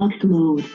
Locked mode.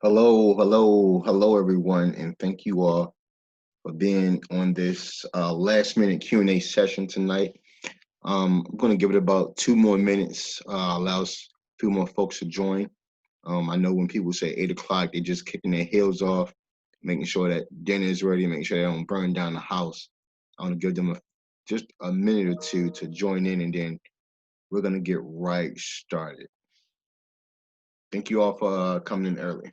Hello, everyone, and thank you all for being on this last minute Q&A session tonight. I'm going to give it about 2 more minutes, allows a few more folks to join. I know when people say 8 o'clock, they're just kicking their heels off, making sure that dinner is ready, making sure they don't burn down the house. I want to give them just a minute or two to join in, and then we're going to get right started. Thank you all for coming in early.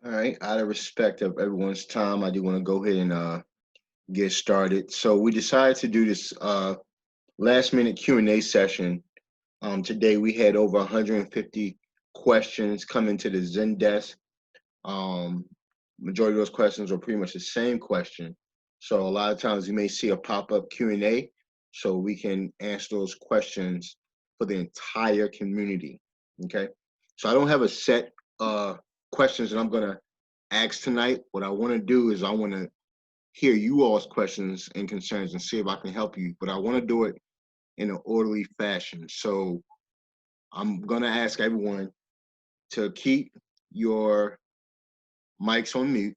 All right, out of respect of everyone's time, I do want to go ahead and get started. So we decided to do this last minute Q&A session. Today we had over 150 questions come into the Zendesk. Majority of those questions are pretty much the same question. So a lot of times you may see a pop-up Q&A so we can answer those questions for the entire community, okay? So I don't have a set questions that I'm gonna ask tonight. What I wanna do is I wanna hear you all's questions and concerns and see if I can help you, but I wanna do it in an orderly fashion. So I'm gonna ask everyone to keep your mics on mute,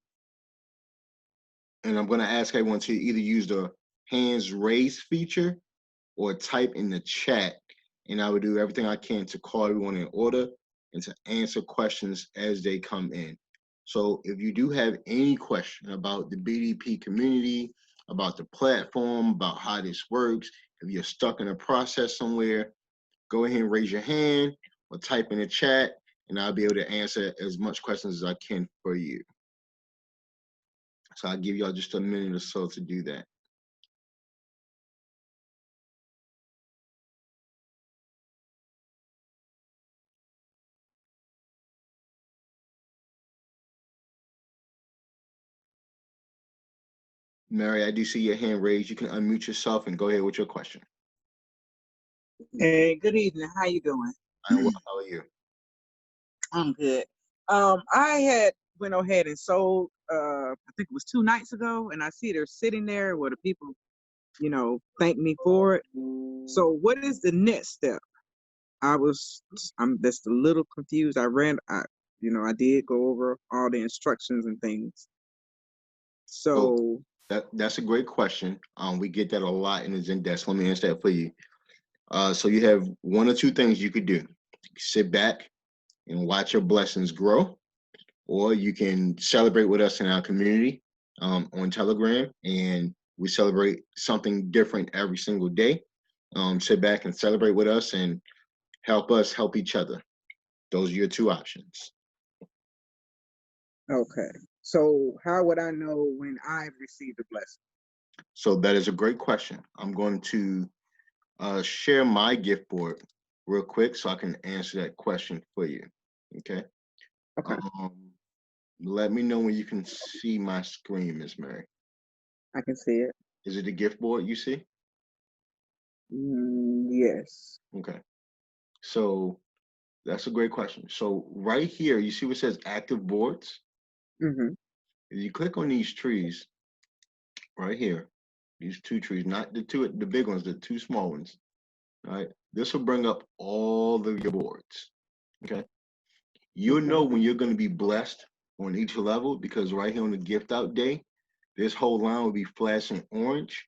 and I'm gonna ask everyone to either use the hands raised feature or type in the chat, and I will do everything I can to call everyone in order and to answer questions as they come in. So if you do have any question about the BDP community, about the platform, about how this works, if you're stuck in a process somewhere, go ahead and raise your hand or type in the chat, and I'll be able to answer as much questions as I can for you. So I'll give y'all just a minute or so to do that. Mary, I do see your hand raised. You can unmute yourself and go ahead with your question. Hey, good evening. How you doing? I'm well. How are you? I'm good. I had went ahead and sold. I think it was 2 nights ago, and I see they're sitting there where the people, thank me for it. So, what is the next step? I'm just a little confused. I did go over all the instructions and things. So, that's a great question. We get that a lot in the Zendesk. Let me answer that for you. So you have one or two things you could do. Sit back and watch your blessings grow, or you can celebrate with us in our community on Telegram, and we celebrate something different every single day. Sit back and celebrate with us and help us help each other. Those are your two options. okay. So, how would I know when I've received a blessing? So that is a great question. I'm going to share my gift board real quick so I can answer that question for you. Okay. Okay. Let me know when you can see my screen, Miss Mary. I can see it. Is it the gift board you see? Yes. Okay. So That's a great question. So right here, you see what says active boards? Mm-hmm. If you click on these trees right here, these two trees, not the big ones, the two small ones, right? This will bring up all of your boards. Okay. You'll Okay. know when you're going to be blessed on each level because right here on the gift out day, this whole line will be flashing orange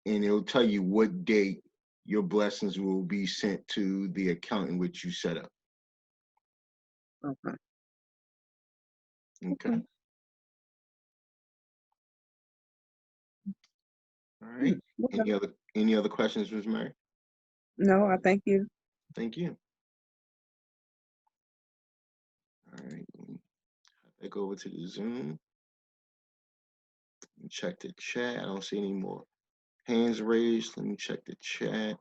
and it'll tell you what date your blessings will be sent to the account in which you set up. Okay. Okay. Okay. All right. Okay. Any other questions, Ms. Mary? No, I thank you. Thank you. All right. I go over to the Zoom and check the chat. I don't see any more hands raised. Let me check the chat.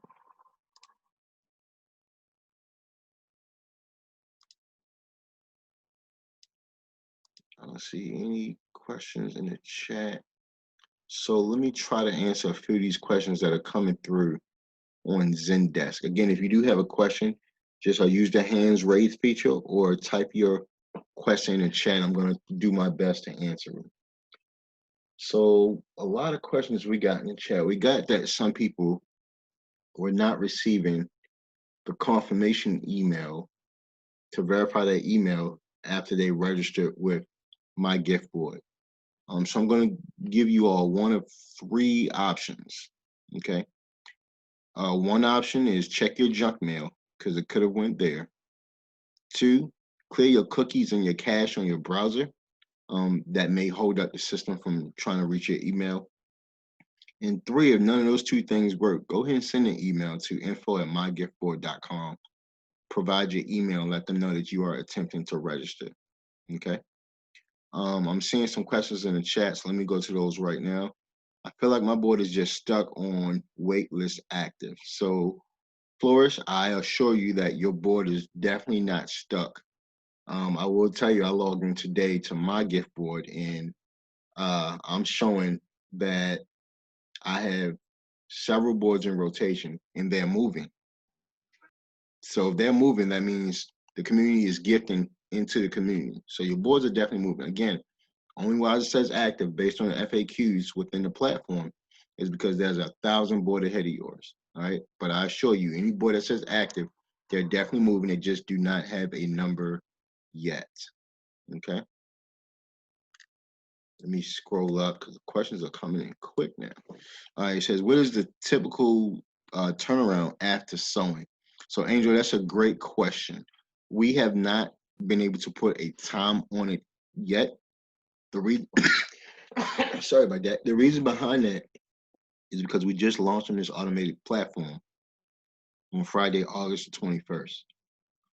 I don't see any questions in the chat. So let me try to answer a few of these questions that are coming through on Zendesk. Again, if you do have a question, just use the hands raised feature or type your question in the chat. I'm going to do my best to answer them. So a lot of questions we got in the chat. We got that some people were not receiving the confirmation email to verify their email after they registered with my gift board. So I'm going to give you all one of three options. Okay. One option is check your junk mail because it could have went there. Two, clear your cookies and your cache on your browser. That may hold up the system from trying to reach your email. And three, if none of those two things work, go ahead and send an email to info@mygiftboard.com. Provide your email and let them know that you are attempting to register. Okay. I'm seeing some questions in the chat, so let me go to those right now. I feel like my board is just stuck on waitlist active. So, Flourish, I assure you that your board is definitely not stuck. I will tell you, I logged in today to my gift board, and I'm showing that I have several boards in rotation, and they're moving. So if they're moving, that means the community is gifting into the community. So your boards are definitely moving. Again, only why it says active based on the FAQs within the platform is because there's 1,000 board ahead of yours. All right. But I assure you, any board that says active, they're definitely moving. They just do not have a number yet. Okay. Let me scroll up because the questions are coming in quick now. All right. It says, what is the typical turnaround after sewing? So, Angel, that's a great question. We have not been able to put a time on it yet. The reason, sorry about that. The reason behind that is because we just launched on this automated platform on Friday, August the 21st.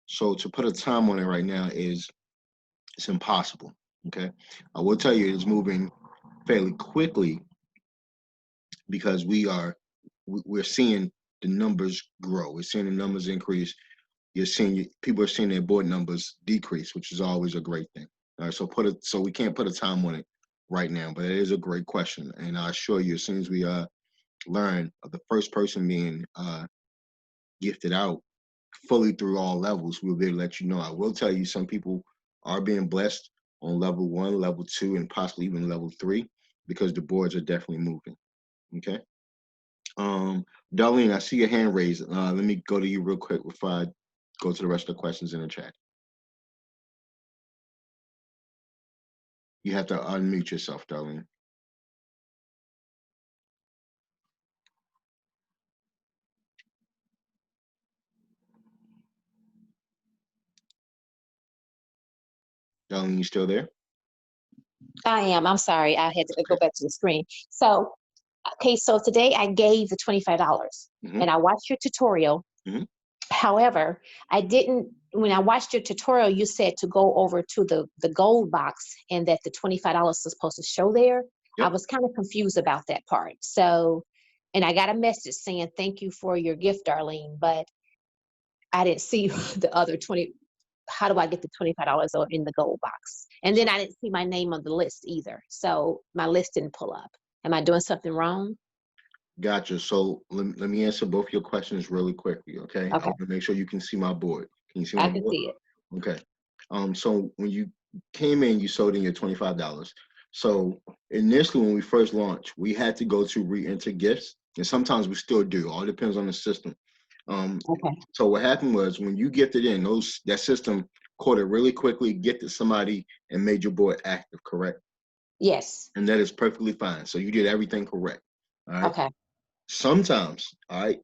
So to put a time on it right now it's impossible. Okay. I will tell you it's moving fairly quickly because we're seeing the numbers grow. We're seeing the numbers increase. You're seeing people are seeing their board numbers decrease, which is always a great thing. All right. So we can't put a time on it right now, but it is a great question. And I assure you, as soon as we learn of the first person being gifted out fully through all levels, we'll be able to let you know. I will tell you some people are being blessed on level 1, level 2, and possibly even level 3 because the boards are definitely moving. Okay. Darlene, I see your hand raised. Let me go to you real quick before I go to the rest of the questions in the chat. You have to unmute yourself, Darlene. Darlene, you still there? I am. I'm sorry. I had to go Okay. back to the screen. So, okay, so today I gave the $25 and I watched your tutorial. However, I didn't, when I watched your tutorial, you said to go over to the gold box and that the $25 is supposed to show there. Yep. I was kind of confused about that part. So, and I got a message saying, thank you for your gift, Darlene, but I didn't see the other 20. How do I get the $25 in the gold box? And then I didn't see my name on the list either. So my list didn't pull up. Am I doing something wrong? Gotcha. So let me answer both your questions really quickly, okay? I Okay. want to make sure you can see my board. Can you see I my can board? see it. Okay. So when you came in, you sold in your $25. So initially, when we first launched, we had to go to re-enter gifts, and sometimes we still do. All depends on the system. Okay. So what happened was when you gifted in, that system caught it really quickly, gifted somebody, and made your board active, correct? Yes. And that is perfectly fine. So you did everything correct. All right. Okay. Sometimes, all right,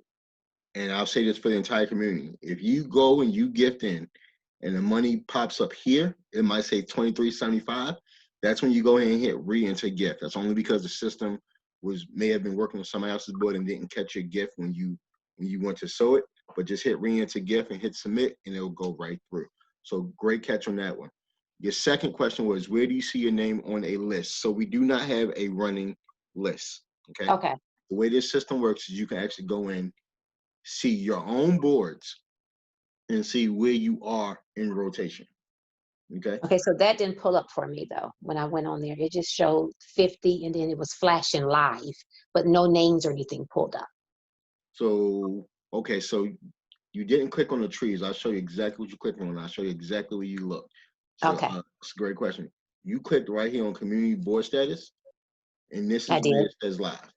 and I'll say this for the entire community, if you go and you gift in and the money pops up here, it might say 23.75. That's when you go ahead and hit re-enter gift. That's only because the system may have been working on somebody else's board and didn't catch your gift when you went to sow it. But just hit re-enter gift and hit submit, and it'll go right through. So great catch on that one. Your second question was, where do you see your name on a list? So we do not have a running list. Okay. Okay. The way this system works is you can actually go in, see your own boards, and see where you are in rotation. Okay. Okay. So that didn't pull up for me though. When I went on there, it just showed 50 and then it was flashing live, but no names or anything pulled up. So, okay. So you didn't click on the trees. I'll show you exactly what you clicked on. I'll show you exactly where you look. So Okay. it's a great question. You clicked right here on community board status, and this I is where did. it says live.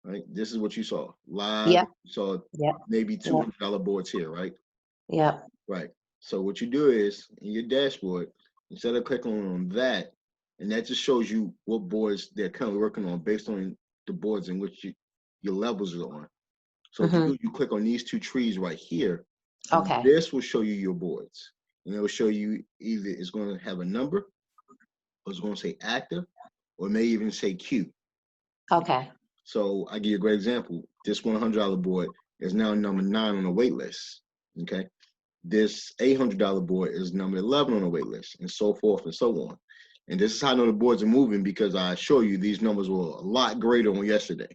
Right. This is what you saw live. Yep. You saw Yep. maybe $200 boards here, right? Yep. Right. So what you do is in your dashboard, instead of clicking on that, and that just shows you what boards they're currently working on based on the boards in which your levels are on. So what you do, you click on these two trees right here, and Okay. this will show you your boards. And it will show you either it's going to have a number, or it's going to say active, or it may even say Q. Okay. So I give you a great example. This $100 board is now number 9 on the wait list. Okay. This $800 board is number 11 on the wait list, and so forth and so on. And this is how I know the boards are moving, because I assure you these numbers were a lot greater on yesterday.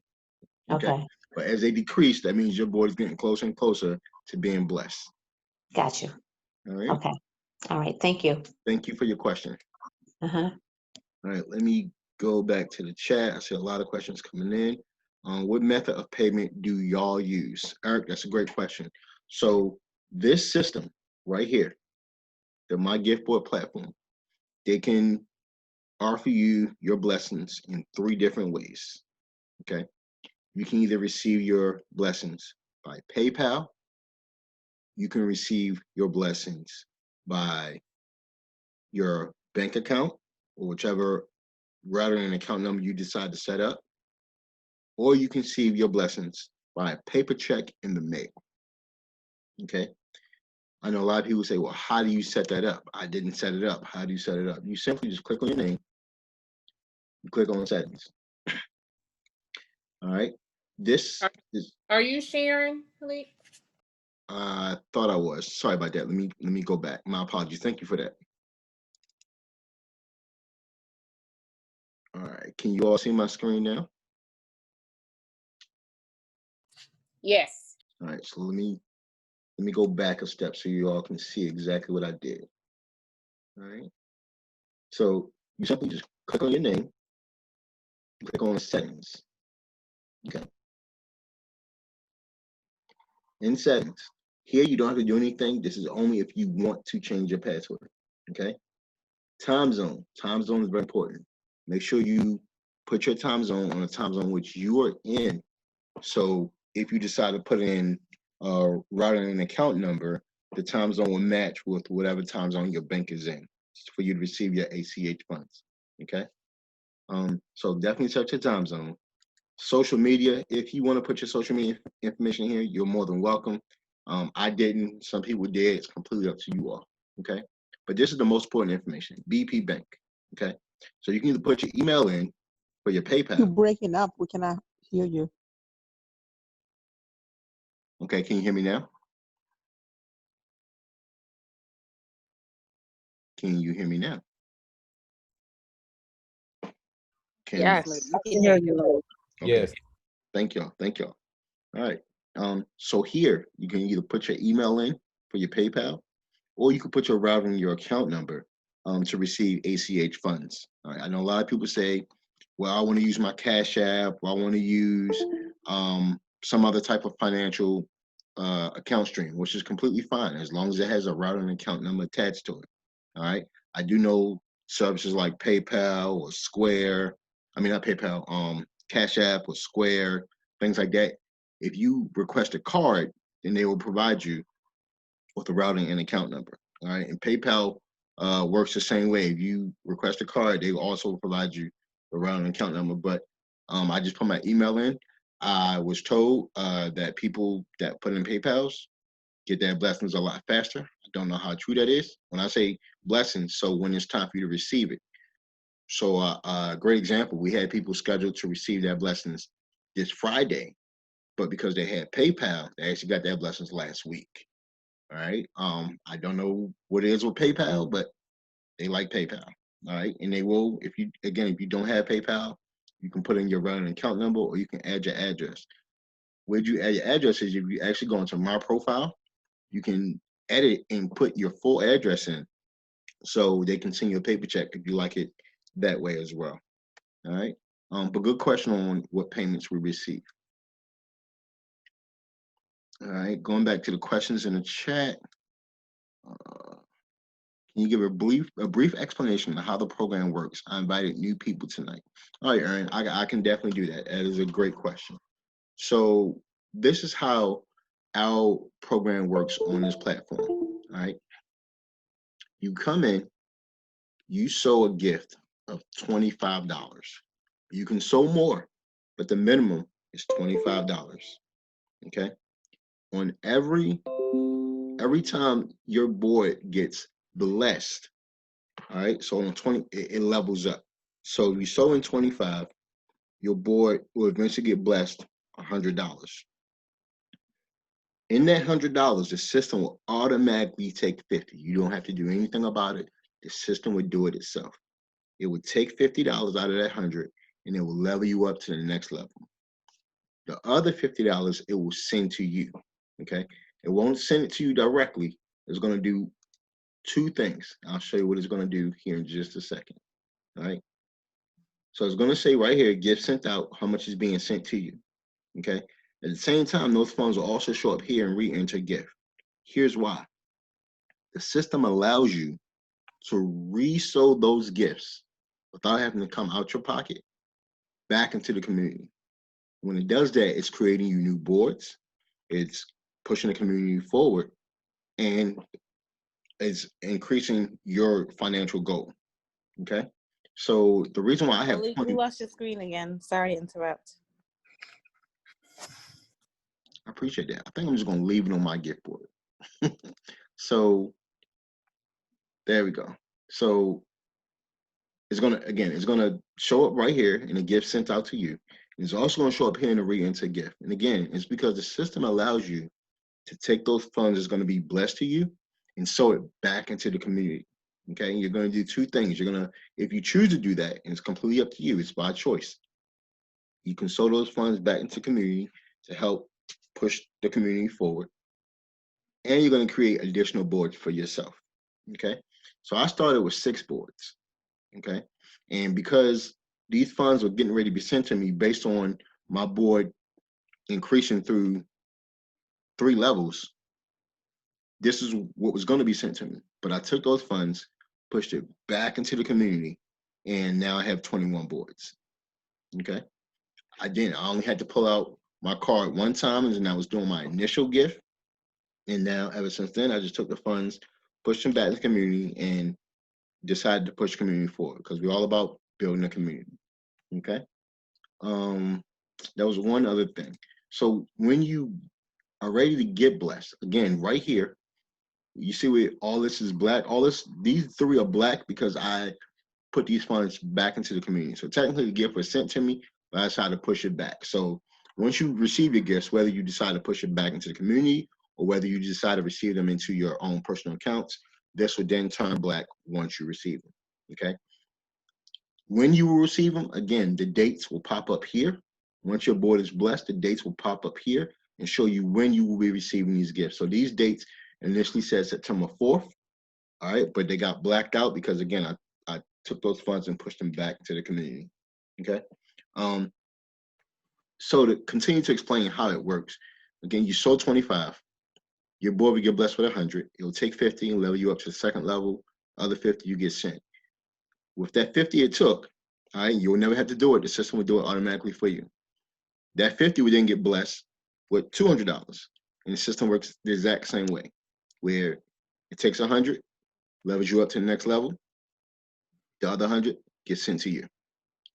Okay. But as they decrease, that means your board is getting closer and closer to being blessed. Got you. All right. Okay. All right. Thank you. Thank you for your question. Uh-huh. All right. Let me go back to the chat. I see a lot of questions coming in. What method of payment do y'all use? Eric, that's a great question. So this system right here, the My Gift Board platform, they can offer you your blessings in 3 different ways. Okay. You can either receive your blessings by PayPal. You can receive your blessings by your bank account, or whichever routing and account number you decide to set up, or you can receive your blessings by a paper check in the mail. Okay. I know a lot of people say, well, how do you set that up? I didn't set it up. How do you set it up? You simply just click on your name, you click on settings. All right. This is. Are you sharing, Malik? I thought I was. Sorry about that. Let me go back. My apologies. Thank you for that. All right. Can you all see my screen now? Yes. All right. So let me go back a step so you all can see exactly what I did. All right. So you simply just click on your name, click on settings. Okay. In settings, here you don't have to do anything. This is only if you want to change your password. Okay. Time zone. Time zone is very important. Make sure you put your time zone on a time zone which you are in. So if you decide to put in a routing and account number, the time zone will match with whatever time zone your bank is in for you to receive your ACH funds. Okay. So definitely set your time zone. Social media, if you want to put your social media information here, you're more than welcome. I didn't. Some people did. It's completely up to you all. Okay. But this is the most important information. BP Bank. Okay. So you can either put your email in for your PayPal. You're breaking up. We cannot hear you. Okay. Can you hear me now? Can you hear me now? Yes. I can hear you. Okay. Yes. Thank y'all. Thank y'all. All right. So here you can either put your email in for your PayPal, or you can put your routing and your account number to receive ACH funds. All right. I know a lot of people say, well, I want to use my Cash App, or I want to use some other type of financial account stream, which is completely fine as long as it has a routing account number attached to it. All right. I do know services like PayPal or Square. I mean, not PayPal, Cash App or Square, things like that. If you request a card, then they will provide you with a routing and account number. All right. And PayPal works the same way. If you request a card, they will also provide you a routing and account number. But I just put my email in. I was told that people that put in PayPals get their blessings a lot faster. I don't know how true that is. When I say blessings, so when it's time for you to receive it. So a great example, we had people scheduled to receive their blessings this Friday, but because they had PayPal, they actually got their blessings last week. All right. I don't know what it is with PayPal, but they like PayPal. All right. And they will, if you don't have PayPal, you can put in your routing account number or you can add your address. Where you add your address is if you actually go into my profile, you can edit and put your full address in so they can send you a paper check if you like it that way as well. All right. But good question on what payments we receive. All right. Going back to the questions in the chat. Can you give a brief explanation of how the program works? I invited new people tonight. All right, Aaron, I can definitely do that. That is a great question. So this is how our program works on this platform. All right. You come in, you sow a gift of $25. You can sow more, but the minimum is $25. Okay. On every time your board gets blessed, all right, so on 20, it levels up. So you sow in 25, your board will eventually get blessed $100. In that $100, the system will automatically take 50. You don't have to do anything about it. The system would do it itself. It would take $50 out of that 100, and it will level you up to the next level. The other $50, it will send to you. Okay, it won't send it to you directly. It's going to do two things. I'll show you what it's going to do here in just a second. All right. So it's going to say right here, gift sent out, how much is being sent to you. Okay. At the same time, those funds will also show up here and re-enter gift. Here's why. The system allows you to resow those gifts without having to come out your pocket back into the community. When it does that, it's creating you new boards, it's pushing the community forward, and it's increasing your financial goal. Okay. So the reason why I have Malik, we lost your screen again. Sorry to interrupt. I appreciate that. I think I'm just gonna leave it on my gift board. So there we go. So it's gonna show up right here in a gift sent out to you. It's also gonna show up here in a re-enter gift. And again, it's because the system allows you to take those funds that's gonna be blessed to you and sow it back into the community. Okay, and you're gonna do two things. You're gonna, if you choose to do that, and it's completely up to you, it's by choice. You can sow those funds back into the community to help push the community forward. And you're going to create additional boards for yourself. Okay. So I started with 6 boards. Okay. And because these funds were getting ready to be sent to me based on my board increasing through 3 levels, this is what was going to be sent to me. But I took those funds, pushed it back into the community, and now I have 21 boards. Okay. I only had to pull out my card one time, and I was doing my initial gift. And now, ever since then, I just took the funds, pushed them back to the community, and decided to push the community forward because we're all about building a community. Okay. That was one other thing. So when you are ready to get blessed, again, right here, you see where all this is black. These 3 are black because I put these funds back into the community. So technically, the gift was sent to me, but I decided to push it back. So once you receive your gifts, whether you decide to push it back into the community or whether you decide to receive them into your own personal accounts, this will then turn black once you receive them. Okay. When you will receive them, again, the dates will pop up here. Once your board is blessed, the dates will pop up here and show you when you will be receiving these gifts. So these dates initially said September 4th. All right. But they got blacked out because, again, I took those funds and pushed them back to the community. Okay. So to continue to explain how it works, again, you sow 25. Your board will get blessed with 100. It will take 50 and level you up to the second level. Other 50 you get sent. With that 50 it took, all right, you'll never have to do it. The system will do it automatically for you. That 50 would then get blessed with $200. And the system works the exact same way, where it takes 100, levels you up to the next level. The other 100 gets sent to you.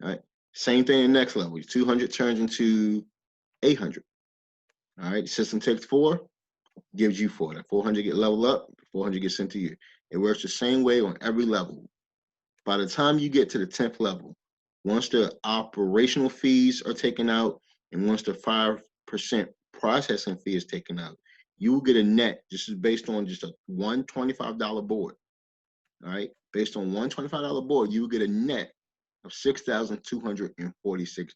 All right. Same thing in the next level. 200 turns into 800. All right. The system takes 4, gives you 4. That 400 get leveled up. 400 gets sent to you. It works the same way on every level. By the time you get to the 10th level, once the operational fees are taken out and once the 5% processing fee is taken out, you will get a net. This is based on just a $125 board. All right. Based on $125 board, you will get a net of $6,246.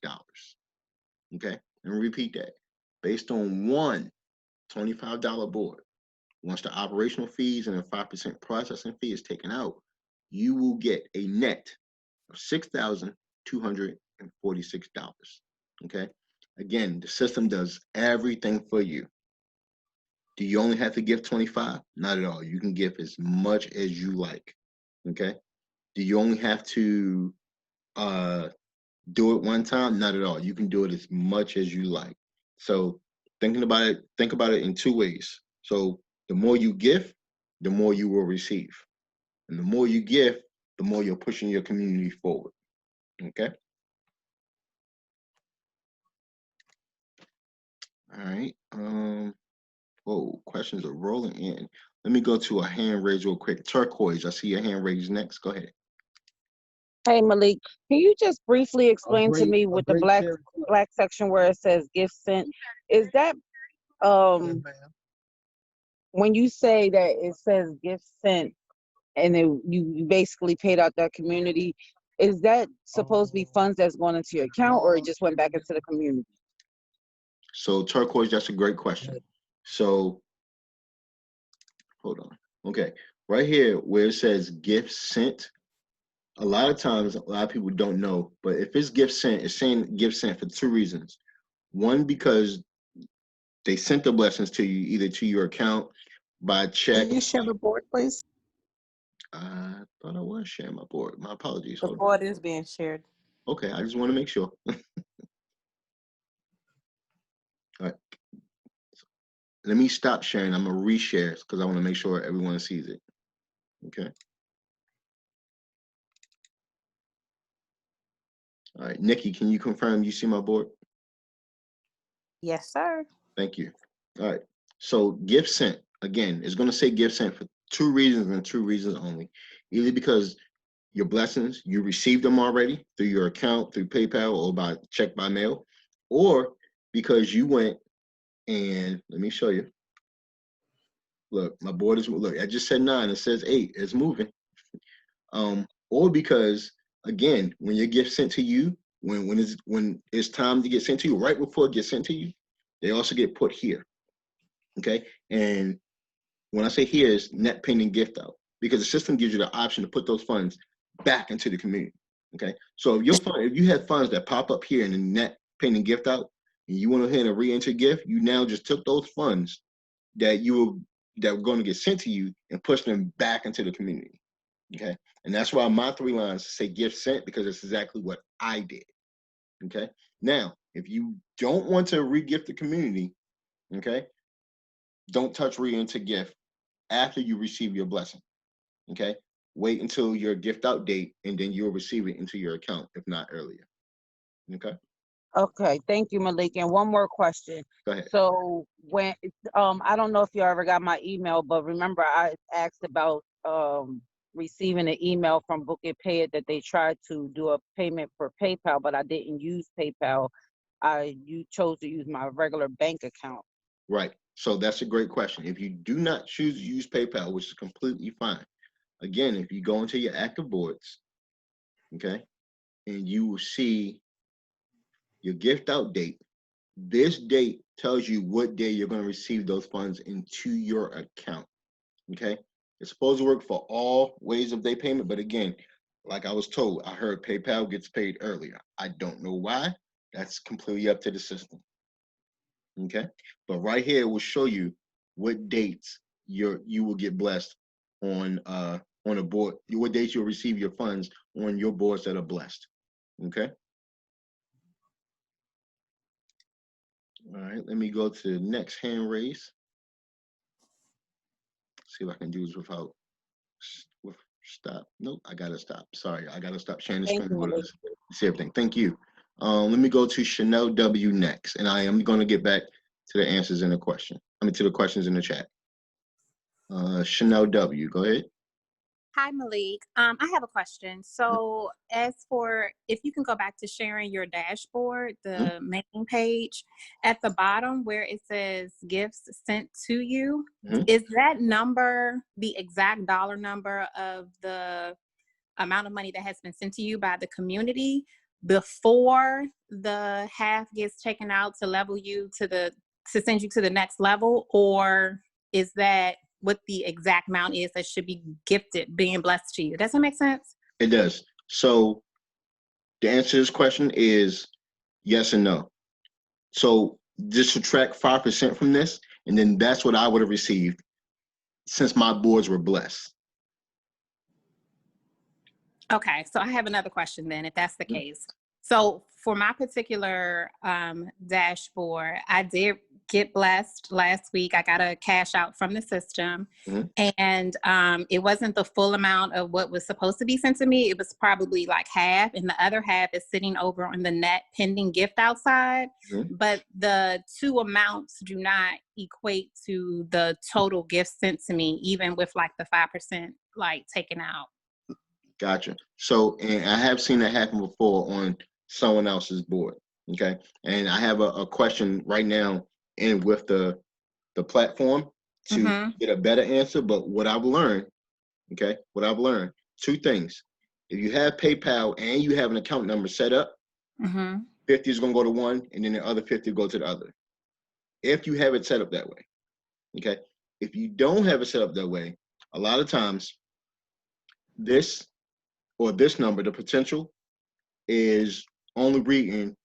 Okay. And repeat that. Based on one $25 board, once the operational fees and the 5% processing fee is taken out, you will get a net of $6,246. Okay. Again, the system does everything for you. Do you only have to give 25? Not at all. You can give as much as you like. Okay. Do you only have to do it one time? Not at all. You can do it as much as you like. So thinking about it, think about it in 2 ways. So the more you give, the more you will receive. And the more you give, the more you're pushing your community forward. Okay. All right. Whoa, questions are rolling in. Let me go to a hand raise real quick. Turquoise, I see your hand raised next. Go ahead. Hey Malik, can you just briefly explain to me with the black section where it says gift sent? Is that when you say that it says gift sent and then you basically paid out that community, is that supposed to be funds that's going into your account or it just went back into the community? So Turquoise, that's a great question. So hold on. Okay. Right here where it says gift sent, a lot of times, a lot of people don't know, but if it's gift sent, it's saying gift sent for 2 reasons. One, because they sent the blessings to you, either to your account, by check. Can you share the board, please? I thought I was sharing my board. My apologies. The Hold board is being shared. on. Okay, I just want to make sure. All right. Let me stop sharing. I'm going to reshare because I want to make sure everyone sees it. Okay. All right, Nikki, can you confirm you see my board? Yes, sir. Thank you. All right. So gift sent, again, it's going to say gift sent for 2 reasons and 2 reasons only. Either because your blessings, you received them already through your account, through PayPal, or by check by mail, or because you went and let me show you. Look, my board is, look, I just said 9, it says 8, it's moving. Or because, again, when your gift sent to you, when it's time to get sent to you, right before it gets sent to you, they also get put here. Okay. And when I say here, is net pending gift out, because the system gives you the option to put those funds back into the community. Okay. So if you had funds that pop up here in the net pending gift out, and you went ahead and re-enter gift, you now just took those funds that were going to get sent to you and pushed them back into the community. Okay. And that's why my 3 lines say gift sent, because it's exactly what I did. Okay. Now, if you don't want to re-gift the community, okay, don't touch re-enter gift after you receive your blessing. Okay. Wait until your gift out date and then you'll receive it into your account, if not earlier. Okay. Okay, thank you, Malik. And one more question. Go ahead. So when I don't know if you ever got my email, but remember I asked about receiving an email from Book It Pay It that they tried to do a payment for PayPal, but I didn't use PayPal. You chose to use my regular bank account. Right. So that's a great question. If you do not choose to use PayPal, which is completely fine. Again, if you go into your active boards, okay, and you will see your gift out date. This date tells you what day you're going to receive those funds into your account. Okay. It's supposed to work for all ways of day payment. But again, like I was told, I heard PayPal gets paid earlier. I don't know why. That's completely up to the system. Okay. But right here, it will show you what dates you will get blessed on a board, what dates you'll receive your funds on your boards that are blessed. Okay. All right, let me go to the next hand raise. See if I can do this without stop. Nope, I gotta stop. Sorry, I gotta stop sharing the Thank screen. you, Malik. See everything. Thank you. Let me go to Chanel W next, and I am going to get back to the answers in the question. To the questions in the chat. Chanel W, go ahead. Hi, Malik. I have a question. So as for, if you can go back to sharing your dashboard, the main page, at the bottom where it says gifts sent to you, is that number the exact dollar number of the amount of money that has been sent to you by the community before the half gets taken out to level you to send you to the next level? Or is that what the exact amount is that should be gifted, being blessed to you? Does that make sense? It does. So the answer to this question is yes and no. So just subtract 5% from this, and then that's what I would have received since my boards were blessed. Okay, so I have another question then, if that's the case. So for my particular dashboard, I did get blessed last week. I got a cash out from the system, and it wasn't the full amount of what was supposed to be sent to me. It was probably like half, and the other half is sitting over on the net pending gift outside. But the two amounts do not equate to the total gift sent to me, even with like the 5% like taken out. Gotcha. So, and I have seen that happen before on someone else's board. Okay. And I have a question right now in with the platform to get a better answer. But what I've learned, two things. If you have PayPal and you have an account number set up, 50 is going to go to one, and then the other 50 will go to the other. If you have it set up that way. Okay. If you don't have it set up that way, a lot of times this number, the potential, is only reading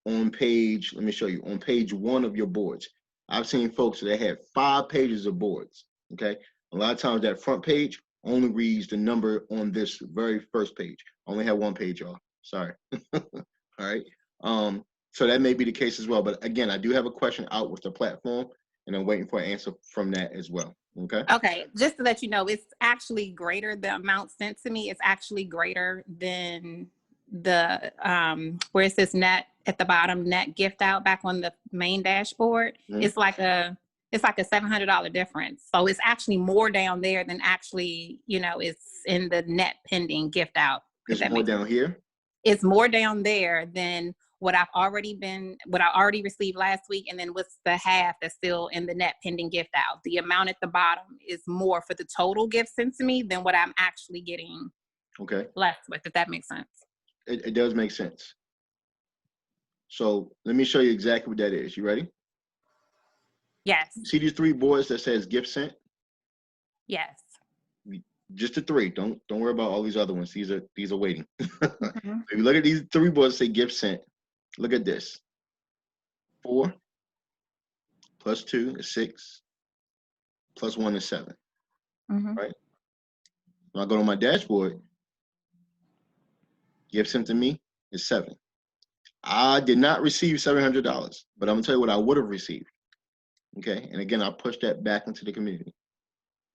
on page, let me show you, on page 1 of your boards. I've seen folks that have 5 pages of boards, okay? A lot of times that front page only reads the number on this very first page. I only have 1 page, y'all. Sorry. All right. So that may be the case as well. But again, I do have a question out with the platform, and I'm waiting for an answer from that as well. Okay. Okay. Just to let you know, it's actually greater. The amount sent to me is actually greater than the where it says net at the bottom, net gift out back on the main dashboard. It's like a $700 difference. So it's actually more down there than actually, it's in the net pending gift out. It's more down here? It's more down there than what I already received last week, and then what's the half that's still in the net pending gift out. The amount at the bottom is more for the total gift sent to me than what I'm actually getting blessed with, if that makes sense. It does make sense. So let me show you exactly what that is. You ready? Yes. See these 3 boards that says gift sent? Yes. Just the 3. Don't worry about all these other ones. These are waiting. If you look at these 3 boards that say gift sent, look at this. 4 plus 2 is 6 plus 1 is 7. Right? When I go to my dashboard, gift sent to me is 7. I did not receive $700, but I'm gonna tell you what I would have received. Okay, and again, I push that back into the community.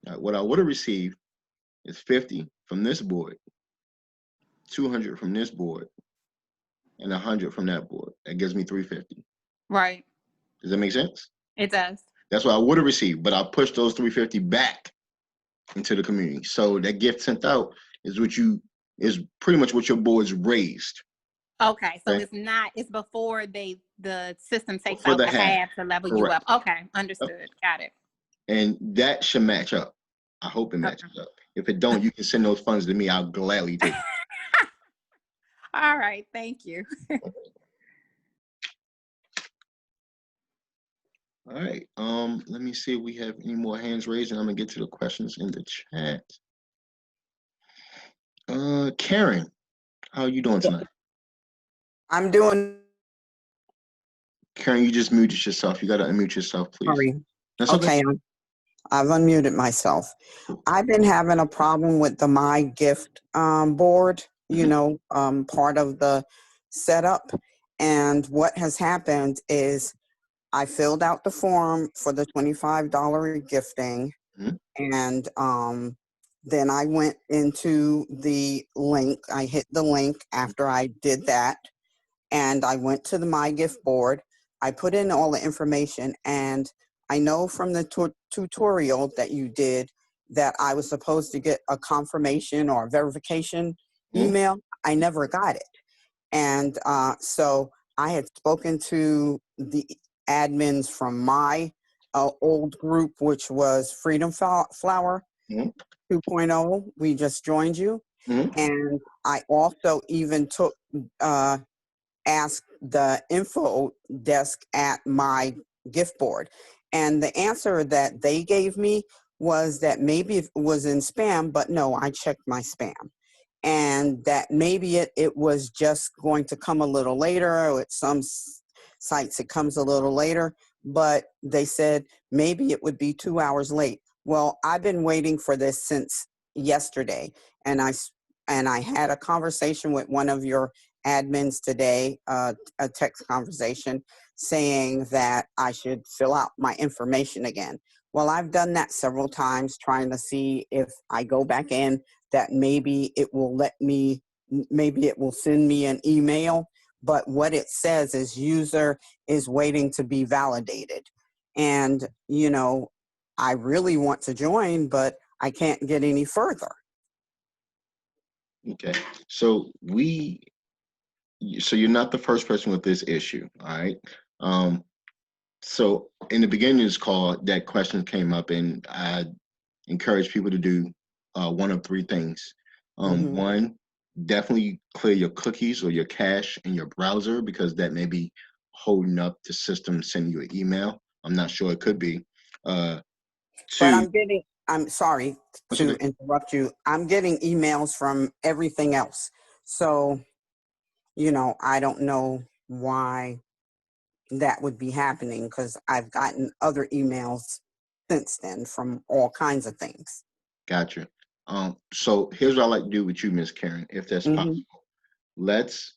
Now, what I would have received is 50 from this board, 200 from this board, and 100 from that board. That gives me 350. Right. Does that make sense? It does. That's what I would have received, but I pushed those 350 back into the community. So that gift sent out is pretty much what your board's raised. Okay, so it's before the system takes out the half to level you up. Okay, understood. Got it. And that should match up. I hope it matches up. If it don't, you can send those funds to me. I'll gladly take it. All right, thank you. All right. Let me see if we have any more hands raised, and I'm gonna get to the questions in the chat. Karen, how are you doing tonight? I'm doing. Karen, you just muted yourself. You gotta unmute yourself, please. Sorry. That's okay. I've unmuted myself. I've been having a problem with the My Gift board, part of the setup. And what has happened is I filled out the form for the $25 gifting. Mhm. And then I went into the link. I hit the link after I did that. And I went to the My Gift board. I put in all the information, and I know from the tutorial that you did that I was supposed to get a confirmation or verification Mhm. email. I never got it. And so I had spoken to the admins from my old group, which was Freedom Flower Mhm. 2.0. We just joined you. Mhm. And I also even took asked the info desk at my gift board. And the answer that they gave me was that maybe it was in spam, but no, I checked my spam. And that maybe it was just going to come a little later. At some sites, it comes a little later, but they said maybe it would be 2 hours late. Well, I've been waiting for this since yesterday, and I had a conversation with one of your admins today, a text conversation saying that I should fill out my information again. Well, I've done that several times trying to see if I go back in that maybe it will maybe it will send me an email. But what it says is user is waiting to be validated. And, I really want to join, but I can't get any further. Okay. So you're not the first person with this issue. All right. So in the beginning of this call, that question came up, and I encourage people to do one of three things. Mhm. One, definitely clear your cookies or your cache in your browser, because that may be holding up the system sending you an email. I'm not sure, it could be. But Two, I'm sorry what's to okay? interrupt you. I'm getting emails from everything else. So, I don't know why that would be happening because I've gotten other emails since then from all kinds of things. Gotcha. So here's what I like to do with you, Miss Karen, if that's Hmm. possible. Let's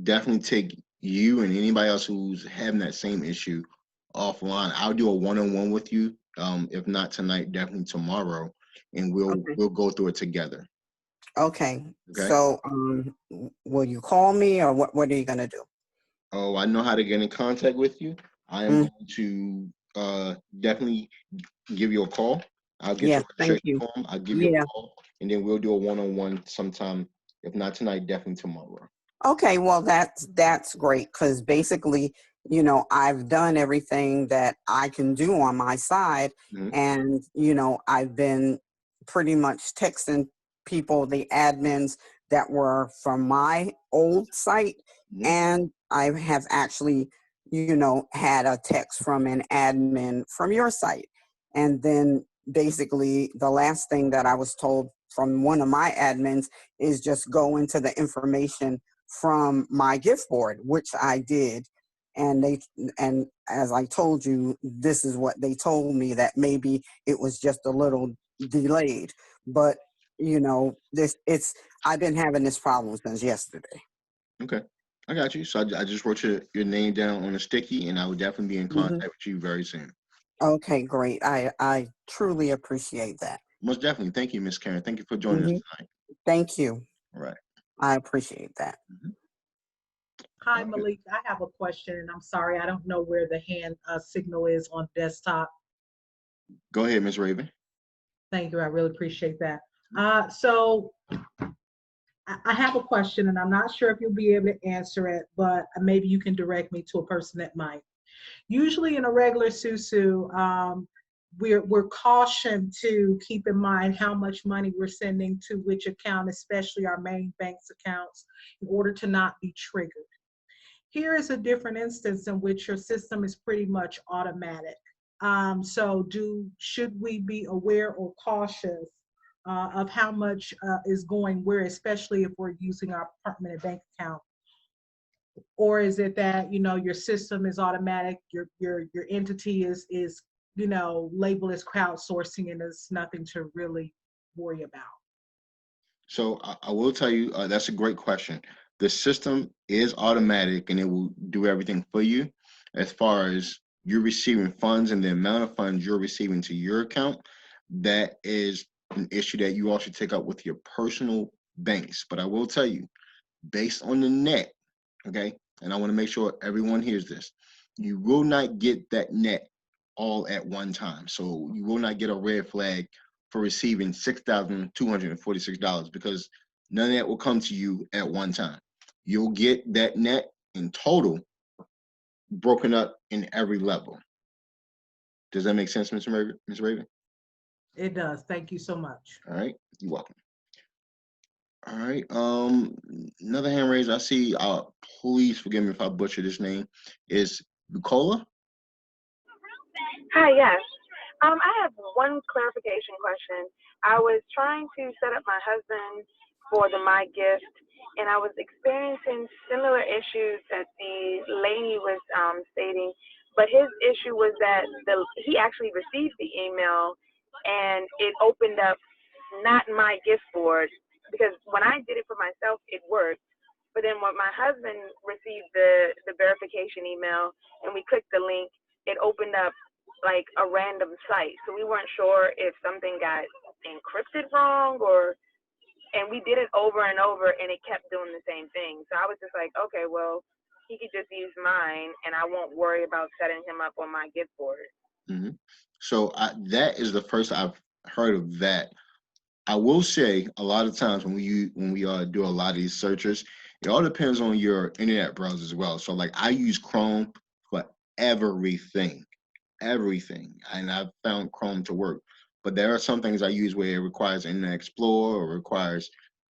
definitely take you and anybody else who's having that same issue offline. I'll do a one-on-one with you. If not tonight, definitely tomorrow, and Okay. we'll go through it together. Okay. Okay. So, will you call me or what are you going to do? Oh, I know how to get in contact with you. I am Mm, going to definitely give you a call. I'll get yes. your Thank registration you. form. I'll give you a Yeah. call, and then we'll do a one-on-one sometime. If not tonight, definitely tomorrow. Okay, well that's great because basically, I've done everything that I can do on my side, Mhm. and I've been pretty much texting people, the admins that were from my old site, Mhm. and I have actually, had a text from an admin from your site, and then basically the last thing that I was told from one of my admins is just go into the information from my gift board, which I did. And as I told you, this is what they told me, that maybe it was just a little delayed. But I've been having this problem since yesterday. Okay, I got you. So I just wrote your name down on a sticky, and I will definitely be in Hmm. contact with you very soon. Okay, great. I truly appreciate that. Most definitely. Thank you, Miss Karen. Thank you for joining us Hmm. tonight. Thank you. All right. I appreciate that. Mhm. Hi, All right. Malik. I have a question, and I'm sorry, I don't know where the hand signal is on desktop. Go ahead, Miss Raven. Thank you. I really appreciate that. So I have a question, and I'm not sure if you'll be able to answer it, but maybe you can direct me to a person that might. Usually, in a regular SUSU, we're cautioned to keep in mind how much money we're sending to which account, especially our main bank's accounts, in order to not be triggered. Here is a different instance in which your system is pretty much automatic. So should we be aware or cautious of how much is going where, especially if we're using our permanent bank account? Or is it that your system is automatic, your entity is label as crowdsourcing, and it's nothing to really worry about. So I will tell you, that's a great question. The system is automatic and it will do everything for you as far as you're receiving funds and the amount of funds you're receiving to your account. That is an issue that you all should take up with your personal banks. But I will tell you, based on the net, okay, and I want to make sure everyone hears this, you will not get that net all at one time. So you will not get a red flag for receiving $6,246 because none of that will come to you at one time. You'll get that net in total broken up in every level. Does that make sense, Ms. Raven? It does. Thank you so much. All right, you're welcome. All right, another hand raised I see, please forgive me if I butcher this name, is Bucola. Hi, yes. I have one clarification question. I was trying to set up my husband for the My Gift, and I was experiencing similar issues that the lady was stating, but his issue was that he actually received the email, and it opened up not My Gift board, because when I did it for myself, it worked. But then when my husband received the verification email and we clicked the link, it opened up like a random site. So we weren't sure if something got encrypted wrong and we did it over and over and it kept doing the same thing. So I was just like, okay, well, he could just use mine and I won't worry about setting him up on My Gift board. Mm-hmm. So that is the first I've heard of that. I will say a lot of times when we do a lot of these searches, it all depends on your internet browser as well. So like I use Chrome for everything, and I've found Chrome to work. But there are some things I use where it requires Internet Explorer or requires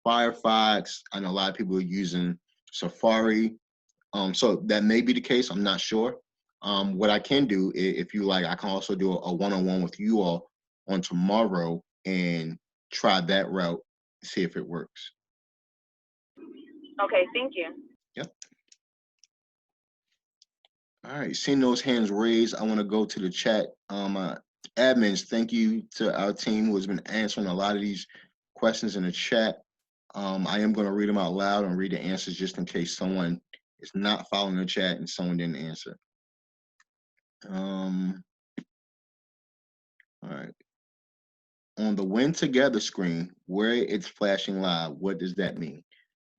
Firefox. I know a lot of people are using Safari. So that may be the case. I'm not sure. What I can do, if you like, I can also do a one-on-one with you all on tomorrow and try that route, see if it works. Okay, thank you. Yep. All right, seeing those hands raised, I want to go to the chat. Admins, thank you to our team who has been answering a lot of these questions in the chat. I am going to read them out loud and read the answers just in case someone is not following the chat and someone didn't answer. All right. On the Win Together screen, where it's flashing live, what does that mean?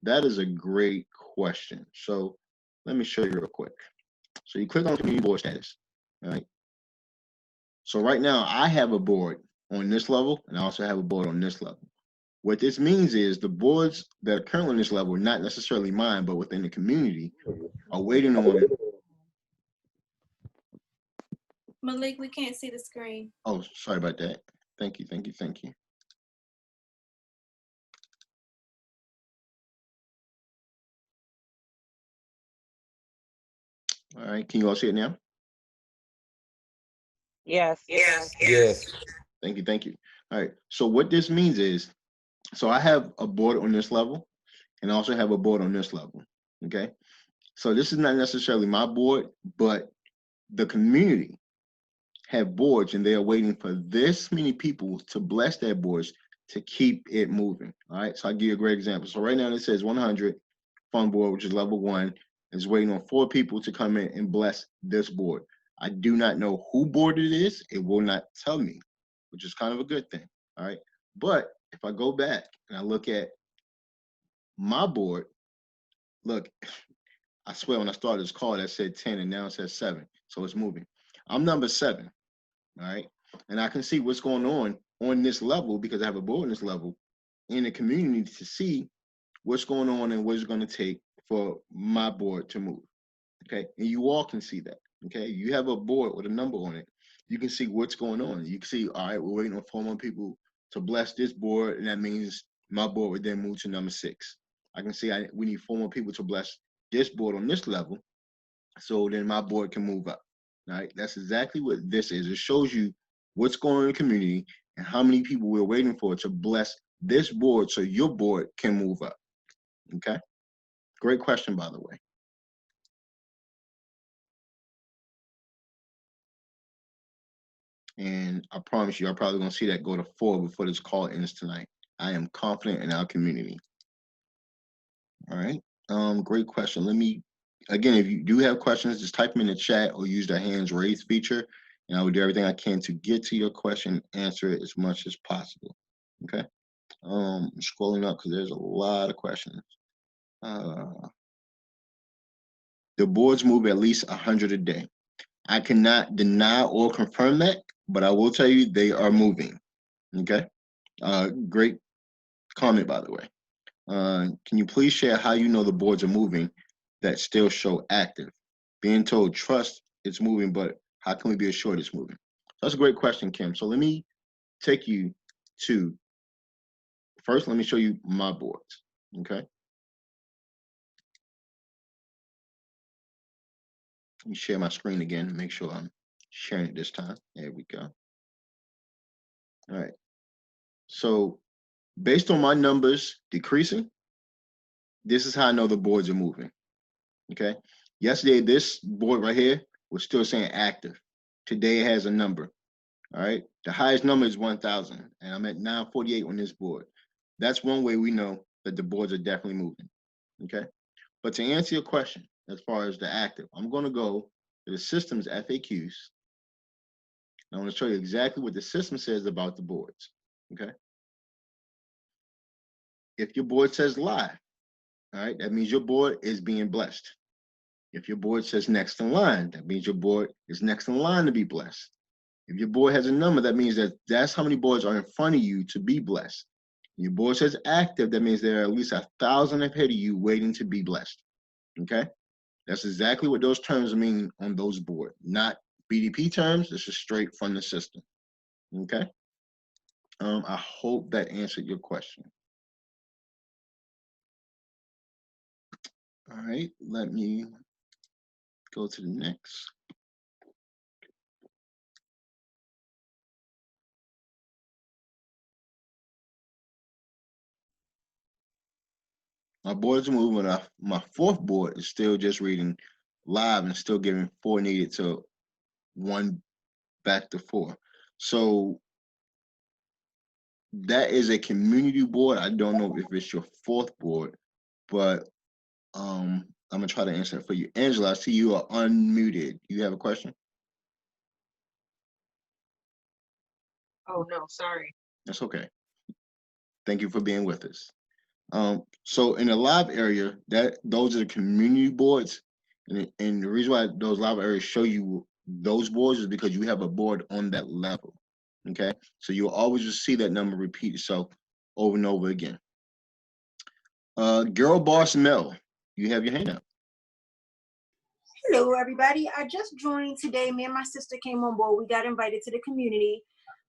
That is a great question. So let me show you real quick. So you click on community board status, all right? So right now I have a board on this level and I also have a board on this level. What this means is the boards that are currently on this level, not necessarily mine, but within the community, are waiting on. Malik, we can't see the screen. Oh, sorry about that. Thank you. All right, can you all see it now? Yes. Thank you. All right, so what this means is, so I have a board on this level and I also have a board on this level, okay? So this is not necessarily my board, but the community have boards and they are waiting for this many people to bless their boards to keep it moving, all right? So I'll give you a great example. So right now it says 100 fund board, which is level 1, is waiting on 4 people to come in and bless this board. I do not know who board it is. It will not tell me, which is kind of a good thing, all right? But if I go back and I look at my board, look, I swear when I started this call that said 10 and now it says 7, so it's moving. I'm number 7, all right? And I can see what's going on this level because I have a board on this level in the community to see what's going on and what it's going to take for my board to move, okay? And you all can see that, okay? You have a board with a number on it. You can see what's going on. You can see, all right, we're waiting on 4 more people to bless this board, and that means my board would then move to number 6. I can see we need 4 more people to bless this board on this level, so then my board can move up, all right? That's exactly what this is. It shows you what's going on in the community and how many people we're waiting for to bless this board so your board can move up, okay? Great question, by the way. And I promise you, I'm probably gonna see that go to 4 before this call ends tonight. I am confident in our community. All right. Great question. Let me, again, if you do have questions, just type them in the chat or use the hands raised feature, and I will do everything I can to get to your question, answer it as much as possible. Okay. I'm scrolling up because there's a lot of questions. The boards move at least 100 a day. I cannot deny or confirm that, but I will tell you they are moving. Okay. Great comment, by the way. Can you please share how you know the boards are moving that still show active? Being told trust it's moving, but how can we be assured it's moving? So that's a great question, Kim. So let me take you to, first, let me show you my boards. Okay. Let me share my screen again and make sure I'm sharing it this time. There we go. All right. So based on my numbers decreasing, this is how I know the boards are moving. Okay. Yesterday, this board right here was still saying active. Today it has a number. All right. The highest number is 1,000, and I'm at 948 on this board. That's one way we know that the boards are definitely moving. Okay. But to answer your question, as far as the active, I'm going to go to the system's FAQs. I want to show you exactly what the system says about the boards. Okay. If your board says live, all right, that means your board is being blessed. If your board says next in line, that means your board is next in line to be blessed. If your board has a number, that means that that's how many boards are in front of you to be blessed. Your board says active, that means there are at least 1,000 ahead of you waiting to be blessed. Okay? That's exactly what those terms mean on those boards, not BDP terms. This is straight from the system. Okay? I hope that answered your question. All right, let me go to the next. My boards are moving. My fourth board is still just reading live and still giving 4 needed to 1 back to 4. So that is a community board. I don't know if it's your fourth board, but I'm gonna try to answer it for you. Angela, I see you are unmuted. You have a question? Oh no, sorry. That's okay. Thank you for being with us. So in the live area, those are the community boards, and the reason why those live areas show you those boards is because you have a board on that level. Okay, so you'll always just see that number repeat itself over and over again. Girl Boss Mel, you have your hand up. Hello, everybody. I just joined today. Me and my sister came on board. We got invited to the community,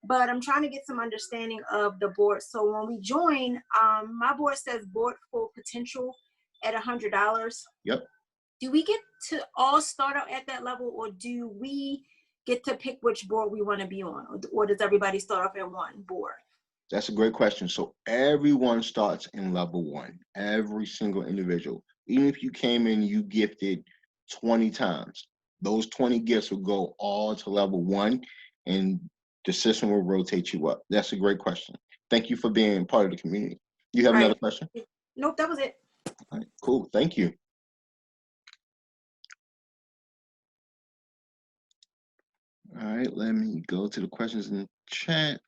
but I'm trying to get some understanding of the board. So when we join, my board says board full potential at $100. Yep. Do we get to all start out at that level, or do we get to pick which board we want to be on, or does everybody start off at one board? That's a great question. So everyone starts in level 1, every single individual. Even if you came in, you gifted 20 times, those 20 gifts will go all to level 1, and the system will rotate you up. That's a great question. Thank you for being part of the community. You have another question? Nope, that was it. All right, cool. Thank you. All right, let me go to the questions in the chat.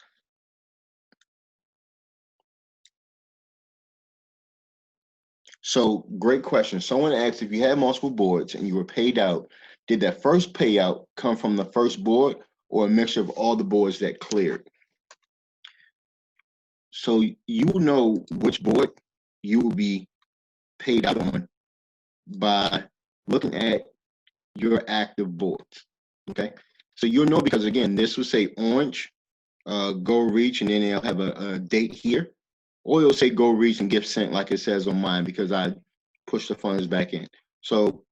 So great question. Someone asked, if you had multiple boards and you were paid out, did that first payout come from the first board or a mixture of all the boards that cleared? So you will know which board you will be paid out on by looking at your active boards. Okay, so you'll know because again, this will say orange, go reach, and then they'll have a date here, or you'll say go reach and gift sent like it says on mine because I push the funds back in. So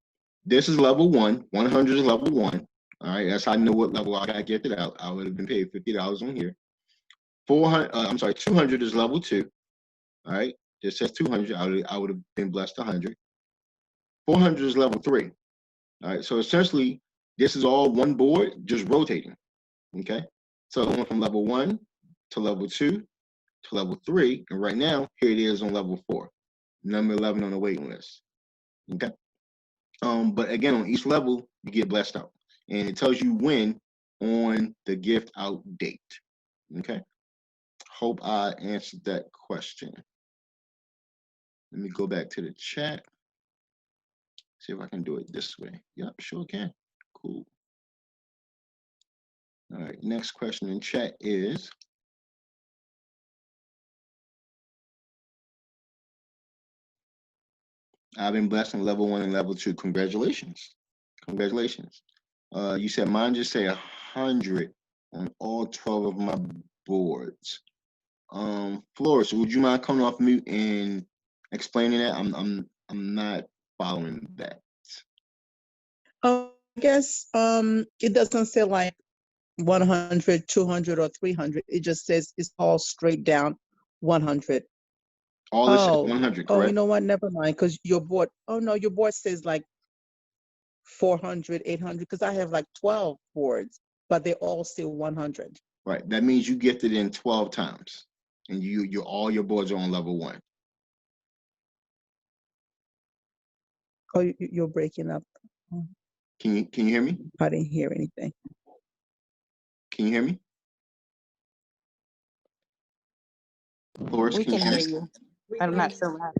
this is level 1. 100 is level 1. All right, that's how I know what level I got gifted out. I would have been paid $50 on here. 200 is level 2. All right, this says 200. I would have been blessed 100. 400 is level 3. All right, so essentially, this is all one board just rotating. Okay, So it went from level 1 to level 2 to level 3, and right now here it is on level 4, number 11 on the waiting list. Okay. But again, on each level you get blessed out, and it tells you when on the gift out date. Okay. Hope I answered that question. Let me go back to the chat. See if I can do it this way. Yep, sure can. Cool. All right, next question in chat is, I've been blessed on level 1 and level 2. Congratulations. Congratulations. You said mine just say 100 on all 12 of my boards. Flores, would you mind coming off mute and explaining that? I'm not following that. I guess it doesn't say like 100, 200, or 300. It just says it's all straight down 100. All this is 100, correct? Oh, you know what? Never mind. Because your board, oh no, your board says like 400, 800. Because I have like 12 boards, but they all still 100. Right. That means you gifted in 12 times, and all your boards are on level 1. Oh, you're breaking up. Can you hear me? I didn't hear anything. Can you hear me? Flores, We can can you hear you. I'm not sure why.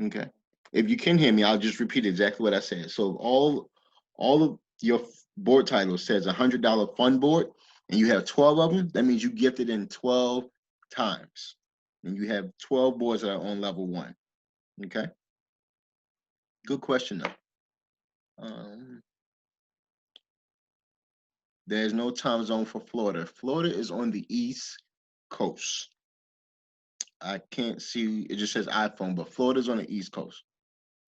Okay. If you can hear me, I'll just repeat exactly what I said. So all of your board titles says $100 fun board, and you have 12 of them. That means you gifted in 12 times, and you have 12 boards that are on level 1. Okay. Good question though. There's no time zone for Florida. Florida is on the East Coast. I can't see, it just says iPhone, but Florida's on the East Coast.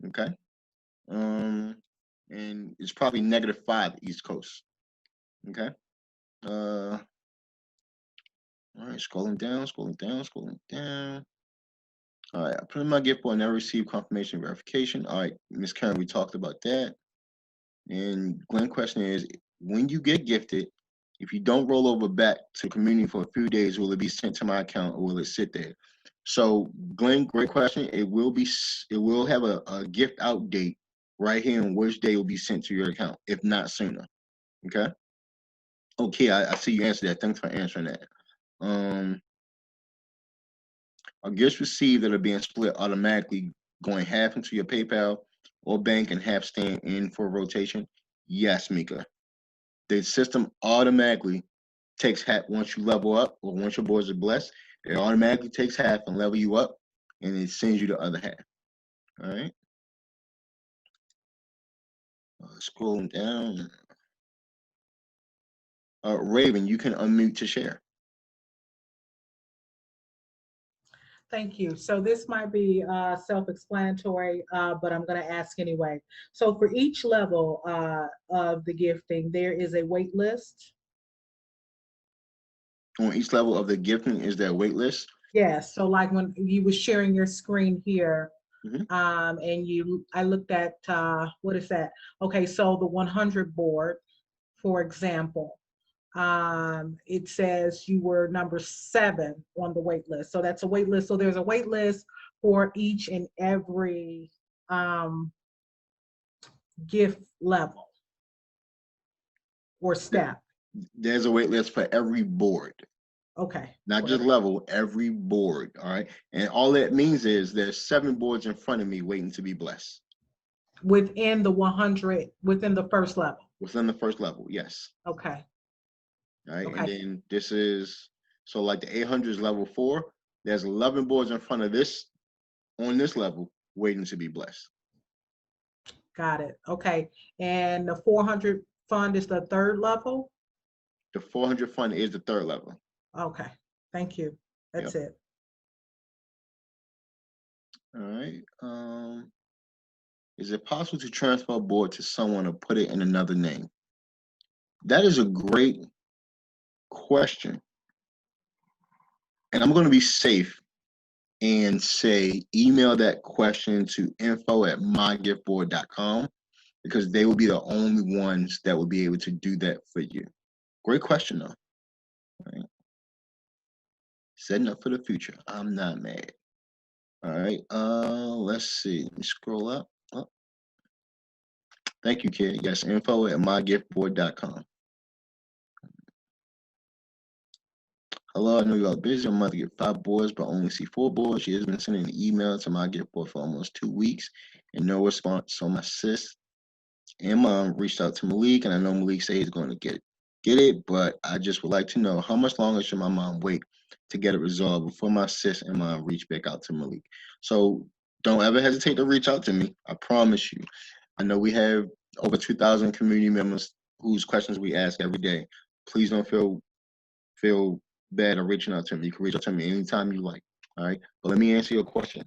Okay. And it's probably -5 East Coast. Okay. All right, scrolling down. All right, I put in my gift board, never received confirmation verification. All right, Miss Karen, we talked about that. And Glenn question is, when you get gifted, if you don't roll over back to community for a few days, will it be sent to my account or will it sit there? So Glenn, great question. It will have a gift out date right here on which day will be sent to your account, if not sooner. Okay. Okay, I see you answered that. Thanks for answering that. Are gifts received that are being split automatically going half into your PayPal or bank and half staying in for rotation? Yes, Mika. The system automatically takes half once you level up, or once your boards are blessed. It automatically takes half and level you up, and it sends you the other half. All right. Scrolling down. Raven, you can unmute to share. Thank you. So this might be self-explanatory, but I'm going to ask anyway. So for each level of the gifting, there is a wait list. On each level of the gifting, is there a wait list? Yes. So like when you were sharing your screen here, and I looked at, what is that? Okay, so the 100 board, for example, it says you were number 7 on the wait list. So that's a wait list. So there's a wait list for each and every gift level or step. There's a wait list for every board. Okay. Not just level, every board. All right. And all that means is there's 7 boards in front of me waiting to be blessed. Within the 100, within the first level. Within the first level, yes. Okay. All right. Okay. And then this is, so like the 800 is level 4. There's 11 boards in front of this, on this level, waiting to be blessed. Got it. Okay. And the 400 fund is the 3rd level? The 400 fund is the 3rd level. Okay. Thank you. That's it. All right. Is it possible to transfer a board to someone or put it in another name? That is a great question. And I'm going to be safe and say email that question to info@mygiftboard.com, because they will be the only ones that will be able to do that for you. Great question though. All right. Setting up for the future. I'm not mad. All right. Let's see. Let me scroll up. Oh, thank you, kid. Yes, info at mygiftboard.com. Hello, I know you are busy. I'm about to get 5 boards, but only see 4 boards. She has been sending an email to my gift board for almost 2 weeks and no response. So my sis and mom reached out to Malik, and I know Malik said he's going to get it, but I just would like to know how much longer should my mom wait to get it resolved before my sis and mom reach back out to Malik. So don't ever hesitate to reach out to me. I promise you. I know we have over 2,000 community members whose questions we ask every day. Please don't feel bad or reaching out to me. You can reach out to me anytime you like. All right. But let me answer your question.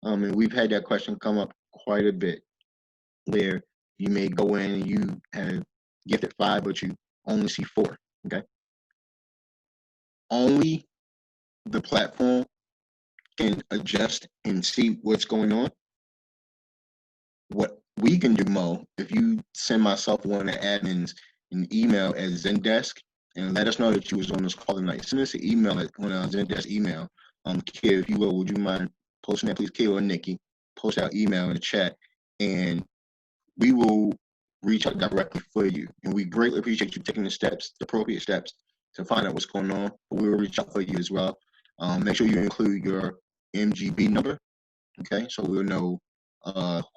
And we've had that question come up quite a bit, where you may go in and you have gifted 5, but you only see 4. Okay. Only the platform can adjust and see what's going on. What we can do, Mo, if you send myself, one of the admins, an email at Zendesk and let us know that you was on this call tonight. Send us an email on a Zendesk email. Kia, if you will, would you mind posting that, please? Kia or Nikki, post our email in the chat, and we will reach out directly for you. And we greatly appreciate you taking the steps, the appropriate steps, to find out what's going on. But we will reach out for you as well. Make sure you include your MGB number, okay? So we'll know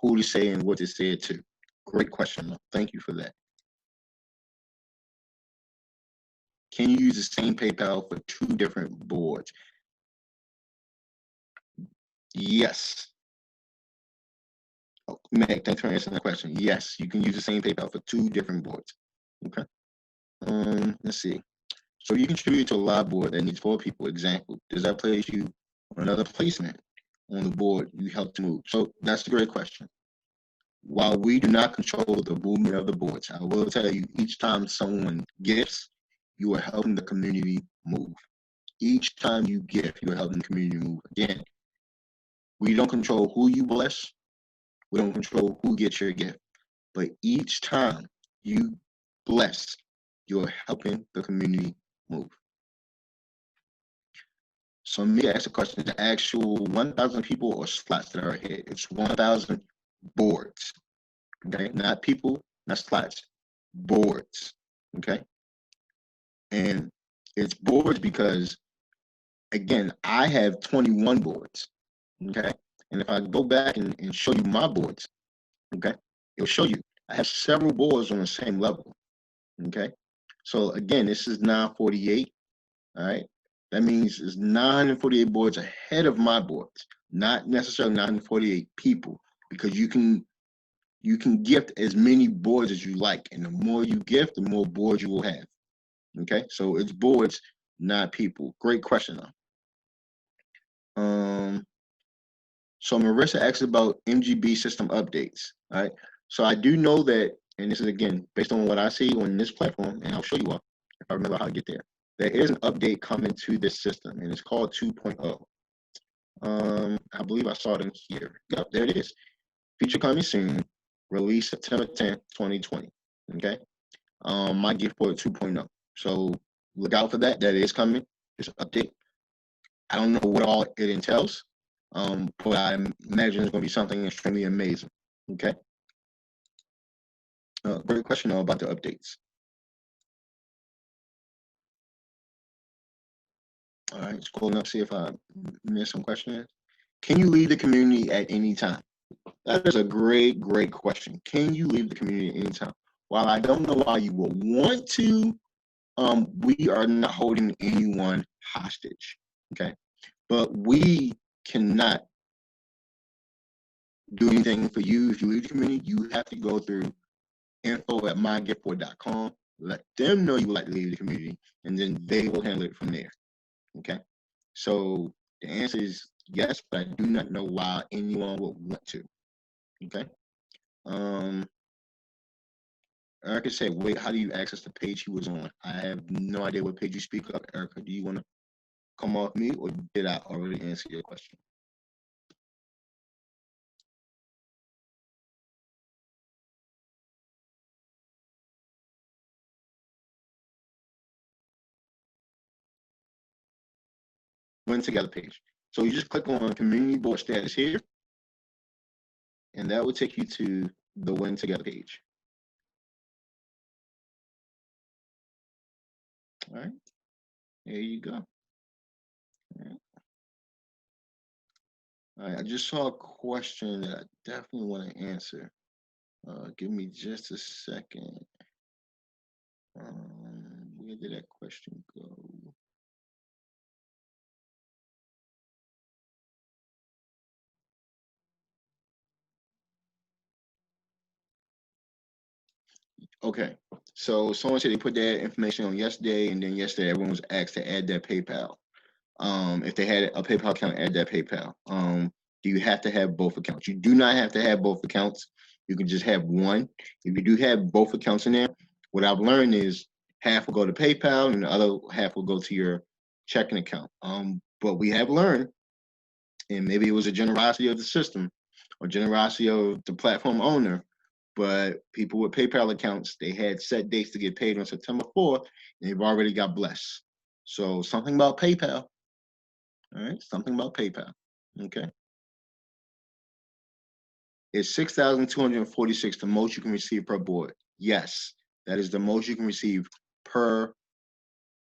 who to say and what to say it to. Great question. Thank you for that. Can you use the same PayPal for 2 different boards? Yes. Oh, Meg, thanks for answering that question. Yes, you can use the same PayPal for 2 different boards. Okay. Let's see. So you contribute to a live board that needs 4 people. Example, does that place you on another placement on the board you help to move? So that's a great question. While we do not control the movement of the boards, I will tell you, each time someone gifts, you are helping the community move. Each time you gift, you are helping the community move. Again, we don't control who you bless. We don't control who gets your gift. But each time you bless, you're helping the community move. So me ask the question, the actual 1,000 people or slots that are ahead, it's 1,000 boards, okay? Not people, not slots, boards, okay? And it's boards because, again, I have 21 boards, okay? And if I go back and show you my boards, okay, it'll show you I have several boards on the same level, okay? So again, this is 948, all right? That means it's 948 boards ahead of my boards, not necessarily 948 people, because you can gift as many boards as you like, and the more you gift, the more boards you will have. Okay, so it's boards, not people. Great question though. So Marissa asked about MGB system updates. All right, so I do know that, and this is again based on what I see on this platform, and I'll show you all if I remember how to get there. There is an update coming to this system, and it's called 2.0. I believe I saw it in here. Yep, there it is. Feature coming soon. Release September 10th, 2020. Okay. My gift board 2.0. So look out for that. That is coming. It's an update. I don't know what all it entails, but I imagine it's going to be something extremely amazing. Okay. Great question though about the updates. All right, scrolling up, see if I missed some questions. Can you leave the community at any time? That is a great question. Can you leave the community at any time? While I don't know why you will want to, we are not holding anyone hostage, okay? But we cannot do anything for you. If you leave the community, you have to go through info@mygiftboard.com, let them know you would like to leave the community, and then they will handle it from there, okay? So the answer is yes, but I do not know why anyone would want to, okay? Erica said, wait, how do you access the page he was on? I have no idea what page you speak of. Erica, do you want to come off me, or did I already answer your question? Win Together page. So you just click on community board status here, and that will take you to the Win Together page. All right, there you go. All right, I just saw a question that I definitely want to answer. Give me just a second. Where did that question go? Okay, so someone said they put that information on yesterday, and then yesterday everyone was asked to add their PayPal. If they had a PayPal account, add that PayPal. Do you have to have both accounts? You do not have to have both accounts. You can just have one. If you do have both accounts in there, what I've learned is half will go to PayPal and the other half will go to your checking account. But we have learned, and maybe it was a generosity of the system or generosity of the platform owner, but people with PayPal accounts, they had set dates to get paid on September 4th, and they've already got blessed. So something about PayPal. All right, something about PayPal. Okay. Is 6,246 the most you can receive per board? Yes, that is the most you can receive per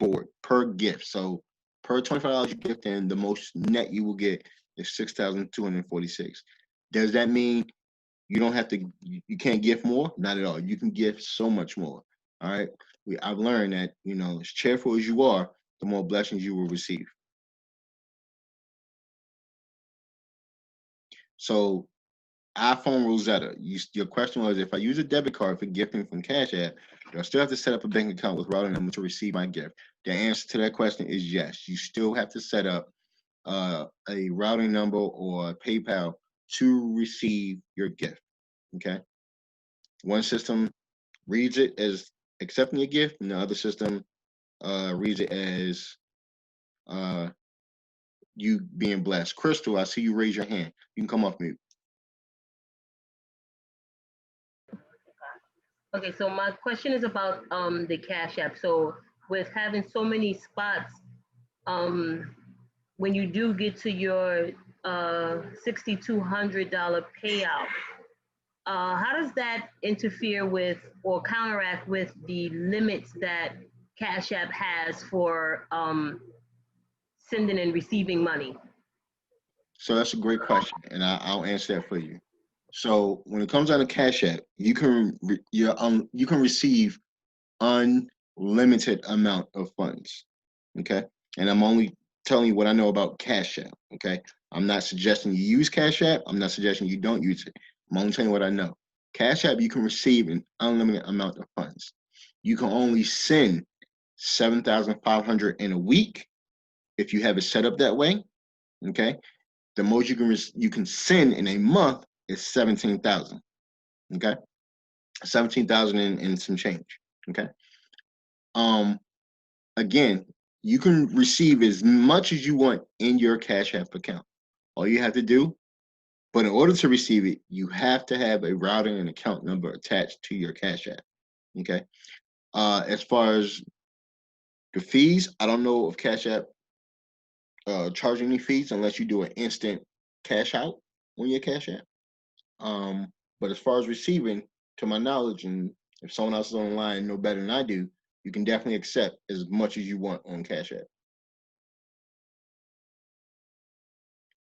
board, per gift. So per $25 you gift in, the most net you will get is 6,246. Does that mean you don't have to, you can't gift more? Not at all. You can gift so much more. All right. I've learned that, you know, as cheerful as you are, the more blessings you will receive. So iPhone Rosetta, your question was, if I use a debit card for gifting from Cash App, do I still have to set up a bank account with routing number to receive my gift? The answer to that question is yes. You still have to set up a routing number or PayPal to receive your gift, okay? One system reads it as accepting a gift, and the other system reads it as you being blessed. Crystal, I see you raise your hand. You can come off mute. Okay, so my question is about the Cash App. So with having so many spots, when you do get to your $6,200 payout, how does that interfere with or counteract with the limits that Cash App has for sending and receiving money? So that's a great question, and I'll answer that for you. So when it comes down to Cash App, you can receive unlimited amount of funds, okay? And I'm only telling you what I know about Cash App, okay? I'm not suggesting you use Cash App. I'm not suggesting you don't use it. I'm only telling you what I know. Cash App, you can receive an unlimited amount of funds. You can only send 7,500 in a week if you have it set up that way, okay? The most you can send in a month is 17,000, okay? 17,000 and some change, okay? Again, you can receive as much as you want in your Cash App account. All you have to do, but in order to receive it, you have to have a routing and account number attached to your Cash App, okay? As far as the fees, I don't know if Cash App charge any fees unless you do an instant cash out on your Cash App. But as far as receiving, to my knowledge, and if someone else is on the line know better than I do, you can definitely accept as much as you want on Cash App.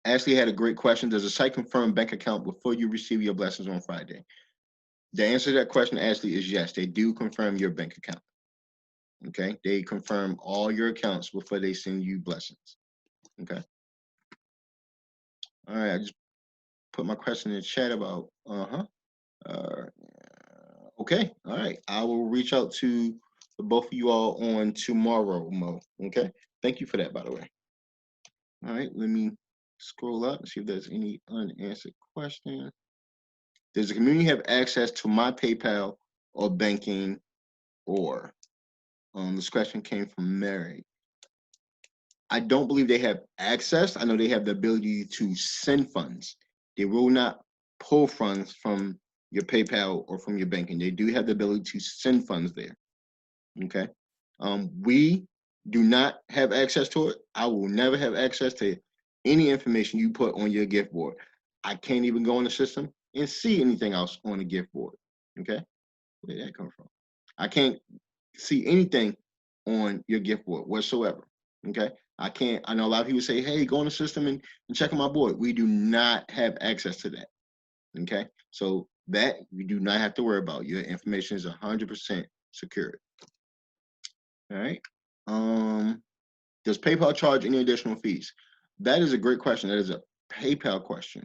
Ashley had a great question. Does the site confirm bank account before you receive your blessings on Friday? The answer to that question, Ashley, is yes. They do confirm your bank account. Okay, they confirm all your accounts before they send you blessings. Okay. All right, I just put my question in the chat about okay, all right. I will reach out to both of you all on tomorrow, Mo. Okay, thank you for that, by the way. All right, let me scroll up and see if there's any unanswered questions. Does the community have access to my PayPal or banking? Or this question came from Mary. I don't believe they have access. I know they have the ability to send funds. They will not pull funds from your PayPal or from your banking. They do have the ability to send funds there. Okay. We do not have access to it. I will never have access to any information you put on your gift board. I can't even go in the system and see anything else on the gift board. Okay, where did that come from? I can't see anything on your gift board whatsoever. Okay, I can't. I know a lot of people say, "Hey, go in the system and check on my board." We do not have access to that. Okay, so that you do not have to worry about. Your information is 100% secured. All right. Does PayPal charge any additional fees? That is a great question. That is a PayPal question.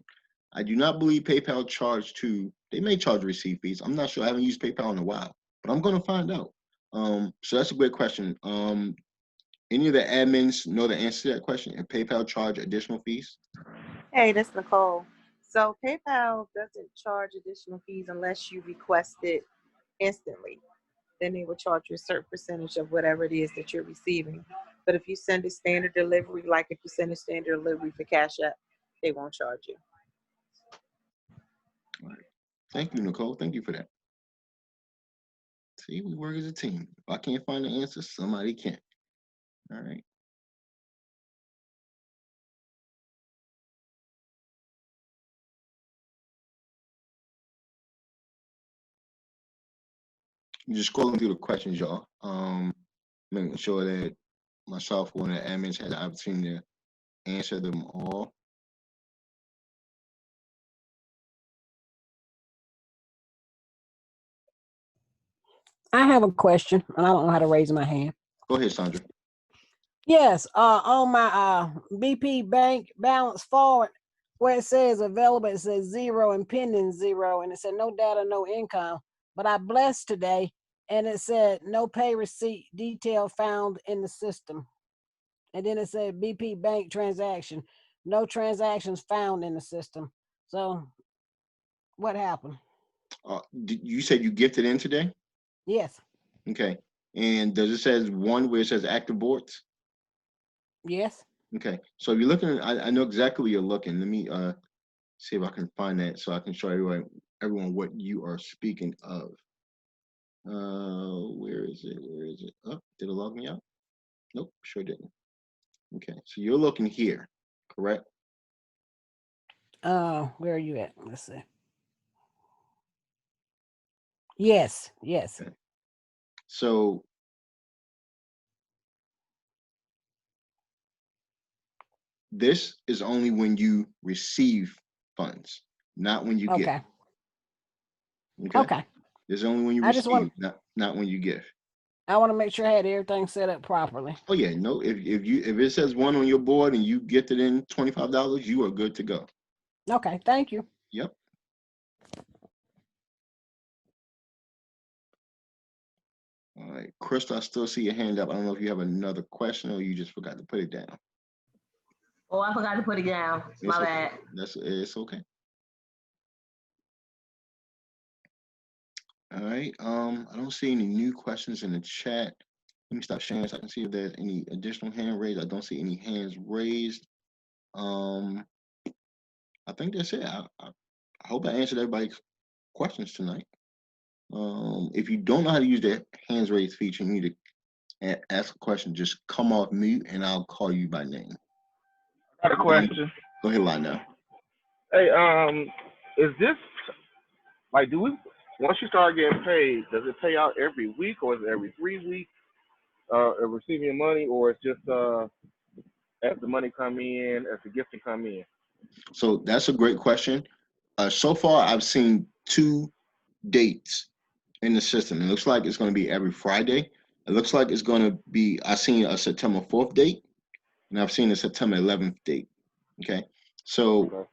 I do not believe PayPal they may charge receipt fees. I'm not sure. I haven't used PayPal in a while, but I'm going to find out. So that's a great question. Any of the admins know the answer to that question? And PayPal charge additional fees? Hey, that's Nicole. So PayPal doesn't charge additional fees unless you request it instantly. Then they will charge you a certain percentage of whatever it is that you're receiving. But if you send a standard delivery, like if you send a standard delivery for Cash App, they won't charge you. All right. Thank you, Nicole. Thank you for that. See, we work as a team. If I can't find the answer, somebody can. All right. I'm just scrolling through the questions, y'all. Making sure that myself or one of the admins had the opportunity to answer them all. I have a question, and I don't know how to raise my hand. Go ahead, Sandra. Yes, on my BP bank balance forward, where it says available, it says 0 and pending 0, and it said no data, no income. But I blessed today, and it said no pay receipt detail found in the system. And then it said BP bank transaction, no transactions found in the system. So what happened? You said you gifted in today? Yes. Okay. And does it says one where it says active boards? Yes. Okay. So you're looking, I know exactly where you're looking. Let me see if I can find that so I can show everyone what you are speaking of. Where is it? Where is it? Oh, did it log me out? Nope, sure didn't. Okay, so you're looking here, correct? Where are you at? Let's see. Yes, yes. Okay. So this is only when you receive funds, not when you give. Okay. Okay. Okay. This is only when you receive, not when you give. I want to make sure I had everything set up properly. Oh yeah, no. If it says one on your board and you gifted in $25, you are good to go. Okay, thank you. Yep. All right, Crystal, I still see your hand up. I don't know if you have another question or you just forgot to put it down. Oh, I forgot to put it down. My bad. It's okay. All right. I don't see any new questions in the chat. Let me stop sharing so I can see if there's any additional hand raised. I don't see any hands raised. I think that's it. I hope I answered everybody's questions tonight. If you don't know how to use the hands raised feature, you need to ask a question. Just come off mute and I'll call you by name. I got a question. Go ahead, Lionel. Hey, is this like once you start getting paid, does it pay out every week or is it every 3 weeks? Receiving money, or it's just as the money come in, as the gifting come in? So that's a great question. So far, I've seen 2 dates in the system. It looks like it's going to be every Friday. It looks like it's going to be, I've seen a September 4th date, and I've seen a September 11th date. Okay. So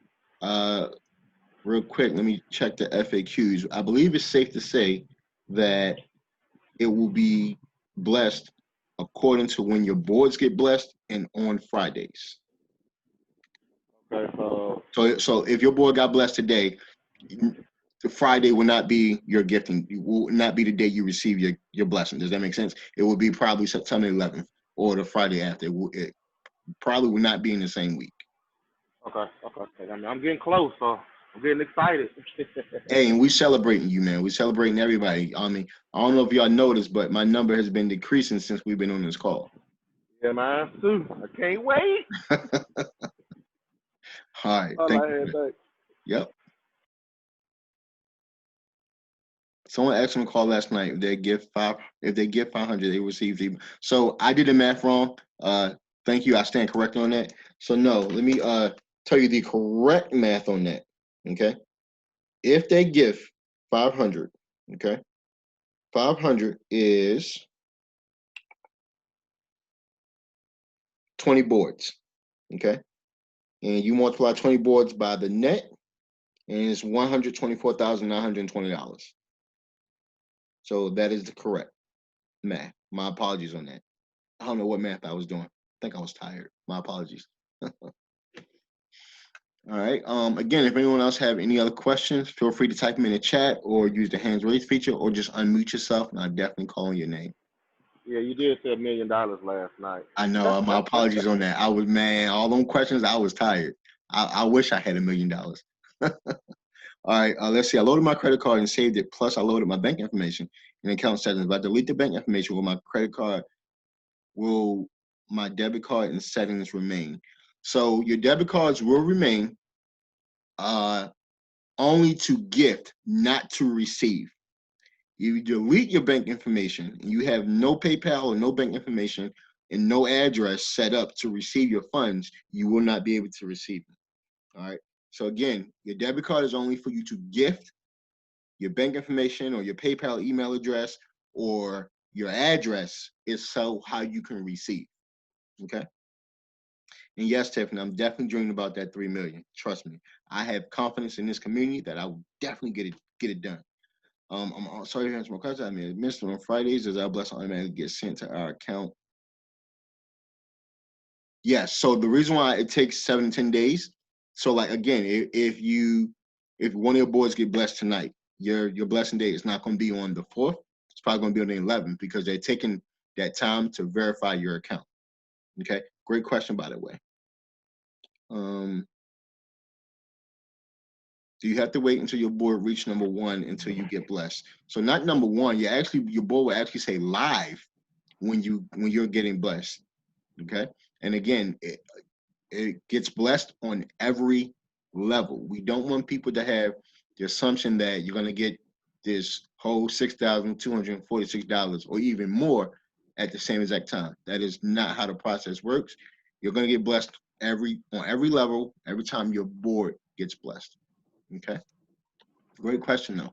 real quick, let me check the FAQs. I believe it's safe to say that it will be blessed according to when your boards get blessed and on Fridays. Okay, so if your board got blessed today, the Friday will not be your gifting. It will not be the day you receive your blessing. Does that make sense? It will be probably September 11th or the Friday after. It probably will not be in the same week. Okay. I mean, I'm getting close, so I'm getting excited. Hey, and we celebrating you, man. We celebrating everybody. I mean, I don't know if y'all noticed, but my number has been decreasing since we've been on this call. Yeah, mine too. I can't wait. All right. All Thank I you. had, thanks. Yep. Someone asked me to call last night. If they give 500, they receive the. So I did the math wrong. Thank you. I stand corrected on that. So no, let me tell you the correct math on that. Okay. If they give 500, okay, 500 is 20 boards. Okay. And you multiply 20 boards by the net, and it's $124,920. So that is the correct math. My apologies on that. I don't know what math I was doing. I think I was tired. My apologies. All right. Again, if anyone else have any other questions, feel free to type them in the chat or use the hands raised feature or just unmute yourself and I'll definitely call on your name. Yeah, you did say $1 million last night. I know. My apologies on that. I was, man, all them questions, I was tired. I wish I had $1 million. All right. Let's see. I loaded my credit card and saved it. Plus, I loaded my bank information in account settings. If I delete the bank information, will my credit card, will my debit card and settings remain? So your debit cards will remain only to gift, not to receive. You delete your bank information and you have no PayPal or no bank information and no address set up to receive your funds, you will not be able to receive them. All right. So again, your debit card is only for you to gift. Your bank information or your PayPal email address or your address is so how you can receive. Okay. And yes, Tiffany, I'm definitely dreaming about that 3 million. Trust me. I have confidence in this community that I will definitely get it done. I'm sorry to answer my question. I mean, administered on Fridays, does our blessing automatically get sent to our account? Yes. So the reason why it takes 7 to 10 days. So like again, if one of your boards get blessed tonight, your blessing day is not going to be on the 4th. It's probably going to be on the 11th because they're taking that time to verify your account. Okay. Great question, by the way. Do you have to wait until your board reach number 1 until you get blessed? So not number 1. Your board will actually say live when you're getting blessed. Okay. And again, it gets blessed on every level. We don't want people to have the assumption that you're going to get this whole $6,246 or even more at the same exact time. That is not how the process works. You're going to get blessed on every level, every time your board gets blessed. Okay. Great question, though.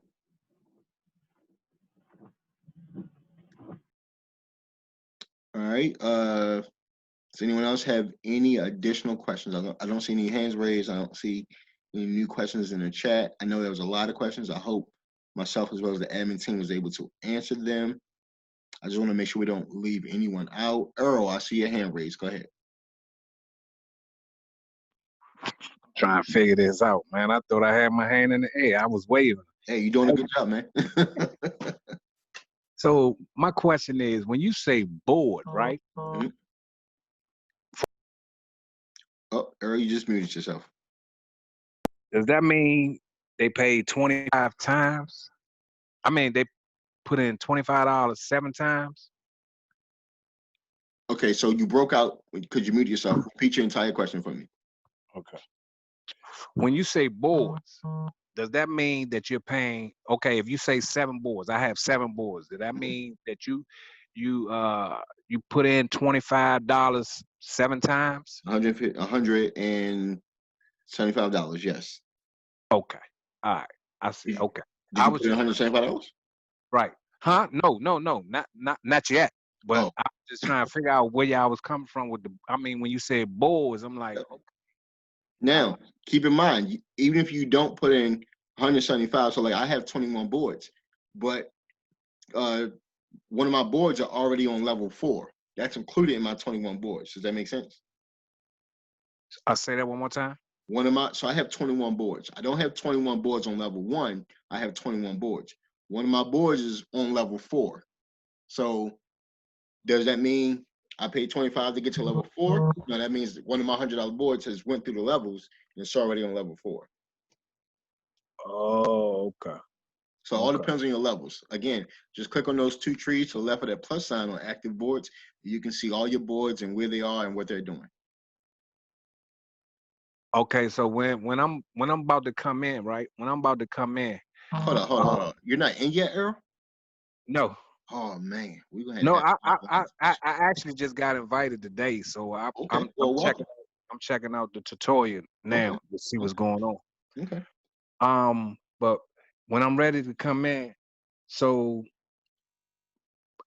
All right. Does anyone else have any additional questions? I don't see any hands raised. I don't see any new questions in the chat. I know there was a lot of questions. I hope myself as well as the admin team was able to answer them. I just want to make sure we don't leave anyone out. Earl, I see your hand raised. Go ahead. Trying to figure this out, man. I thought I had my hand in the air. I was waving. Hey, you're doing a good job, man. So my question is, when you say board, right? Mm-hmm. Oh, Earl, you just muted yourself. Does that mean they paid 25 times? I mean, they put in $25 7 times? Okay, so you broke out. Could you mute yourself? Repeat your entire question for me. Okay. When you say boards, does that mean that you're paying? Okay, if you say 7 boards, I have 7 boards. Does that mean that you put in $25 7 times? $175. Yes. Okay. All right. I see. Okay. Did you put in $175? Right. Huh? No, not yet. But Oh. I was just trying to figure out where y'all was coming from with when you said boards, I'm like, okay. Now, keep in mind, even if you don't put in 175, so like I have 21 boards, but one of my boards are already on level 4. That's included in my 21 boards. Does that make sense? I'll say that one more time. So I have 21 boards. I don't have 21 boards on level 1. I have 21 boards. One of my boards is on level 4. So does that mean I paid 25 to get to level 4? No, that means one of my $100 boards has went through the levels and it's already on level 4. Oh, okay. So it all Okay. depends on your levels. Again, just click on those two trees to the left of that plus sign on active boards. You can see all your boards and where they are and what they're doing. Okay, so when I'm about to come in, right? When I'm about to come in. Hold on. You're not in yet, Earl? No. Oh man, we're gonna have No, to I actually just got invited today, so I'm welcome. checking out the tutorial now Okay. to see what's going on. Okay. But when I'm ready to come in, so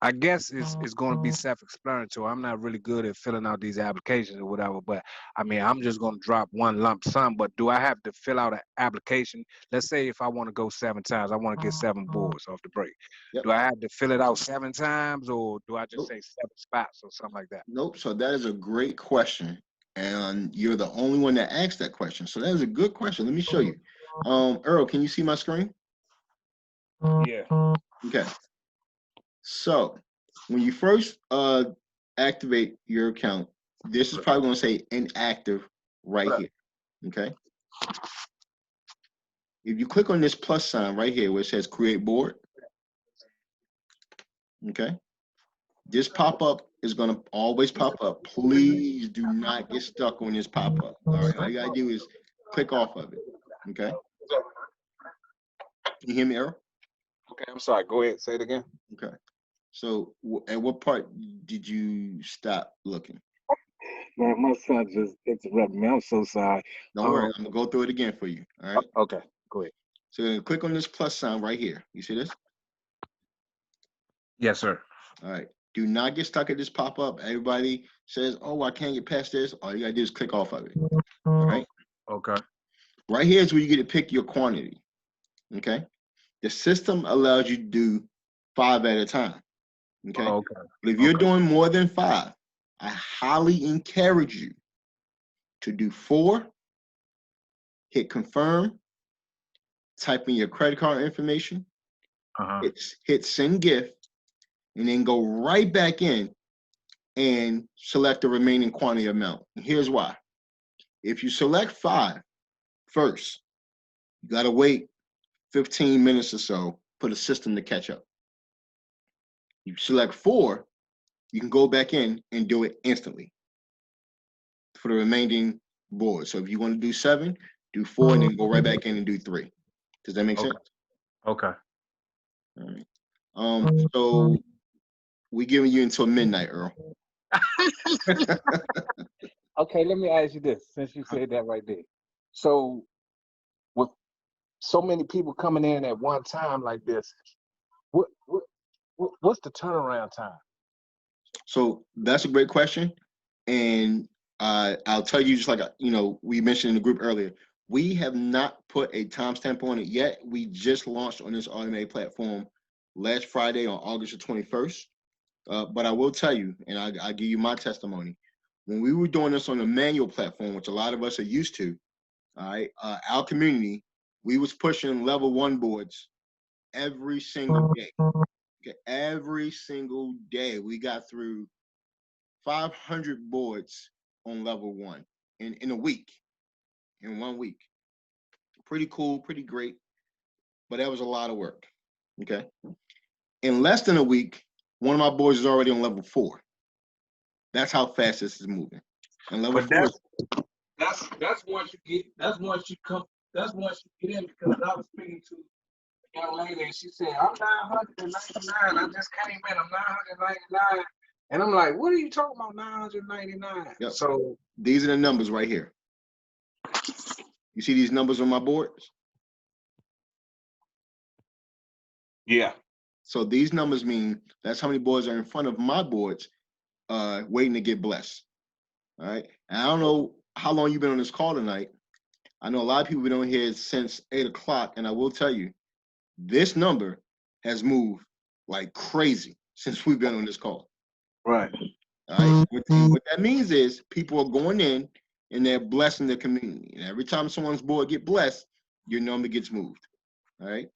I guess it's going to be self-explanatory. I'm not really good at filling out these applications or whatever, but I mean, I'm just going to drop one lump sum. But do I have to fill out an application? Let's say if I want to go 7 times, I want to get 7 boards off the break. Yep. Do I have to fill it out 7 times, or do I just Nope. say 7 spots or something like that? Nope. So that is a great question, and you're the only one that asked that question. So that is a good question. Let me show you. Earl, can you see my screen? Yeah. Okay. So when you first activate your account, this is probably going to say inactive right here. Okay. If you click on this plus sign right here where it says create board, okay, this pop-up is going to always pop up. Please do not get stuck on this pop-up. All right. All you got to do is click off of it. Okay. Can you hear me, Earl? Okay, I'm sorry. Go ahead. Say it again. Okay. So at what part did you stop looking? Man, my son just interrupted me. I'm so sorry. Don't worry. I'm going to go through it again for you. All right. Okay. Go ahead. So you're going to click on this plus sign right here. You see this? Yes, sir. All right. Do not get stuck at this pop-up. Everybody says, oh, I can't get past this. All you got to do is click off of it. All right. Okay. Right here is where you get to pick your quantity. Okay. The system allows you to do 5 at a time. Okay. Okay. But if you're doing more than 5, I highly encourage you to do 4, hit confirm, type in your credit card information, hit send gift, and then go right back in and select the remaining quantity amount. And here's why. If you select 5 first, you got to wait 15 minutes or so for the system to catch up. You select 4, you can go back in and do it instantly for the remaining boards. So if you want to do 7, do 4, and then go right back in and do 3. Does that make sense? Okay. All right. So we giving you until midnight, Earl. Okay, let me ask you this, since you said that right there. So with so many people coming in at one time like this, what's the turnaround time? So that's a great question. And I'll tell you, just like, we mentioned in the group earlier, we have not put a timestamp on it yet. We just launched on this automated platform last Friday on August the 21st. But I will tell you, and I'll give you my testimony. When we were doing this on a manual platform, which a lot of us are used to, all right, our community, we was pushing level 1 boards every single day. Okay, every single day we got through 500 boards on level 1 in a week, in 1 week. Pretty cool, pretty great, but that was a lot of work. Okay, in less than a week, one of my boards is already on level 4. That's how fast this is moving. And level 4. That's once you get in, because I was speaking to a young lady and she said, I'm 999. I just came in, I'm 999. And I'm like, what are you talking about, 999? Yep. So these are the numbers right here. You see these numbers on my boards? Yeah. So these numbers mean that's how many boards are in front of my boards waiting to get blessed. All right. And I don't know how long you've been on this call tonight. I know a lot of people have been on here since 8 o'clock, and I will tell you, this number has moved like crazy since we've been on this call. Right. All right. And what that means is people are going in and they're blessing the community. And every time someone's board get blessed, your number gets moved. All right.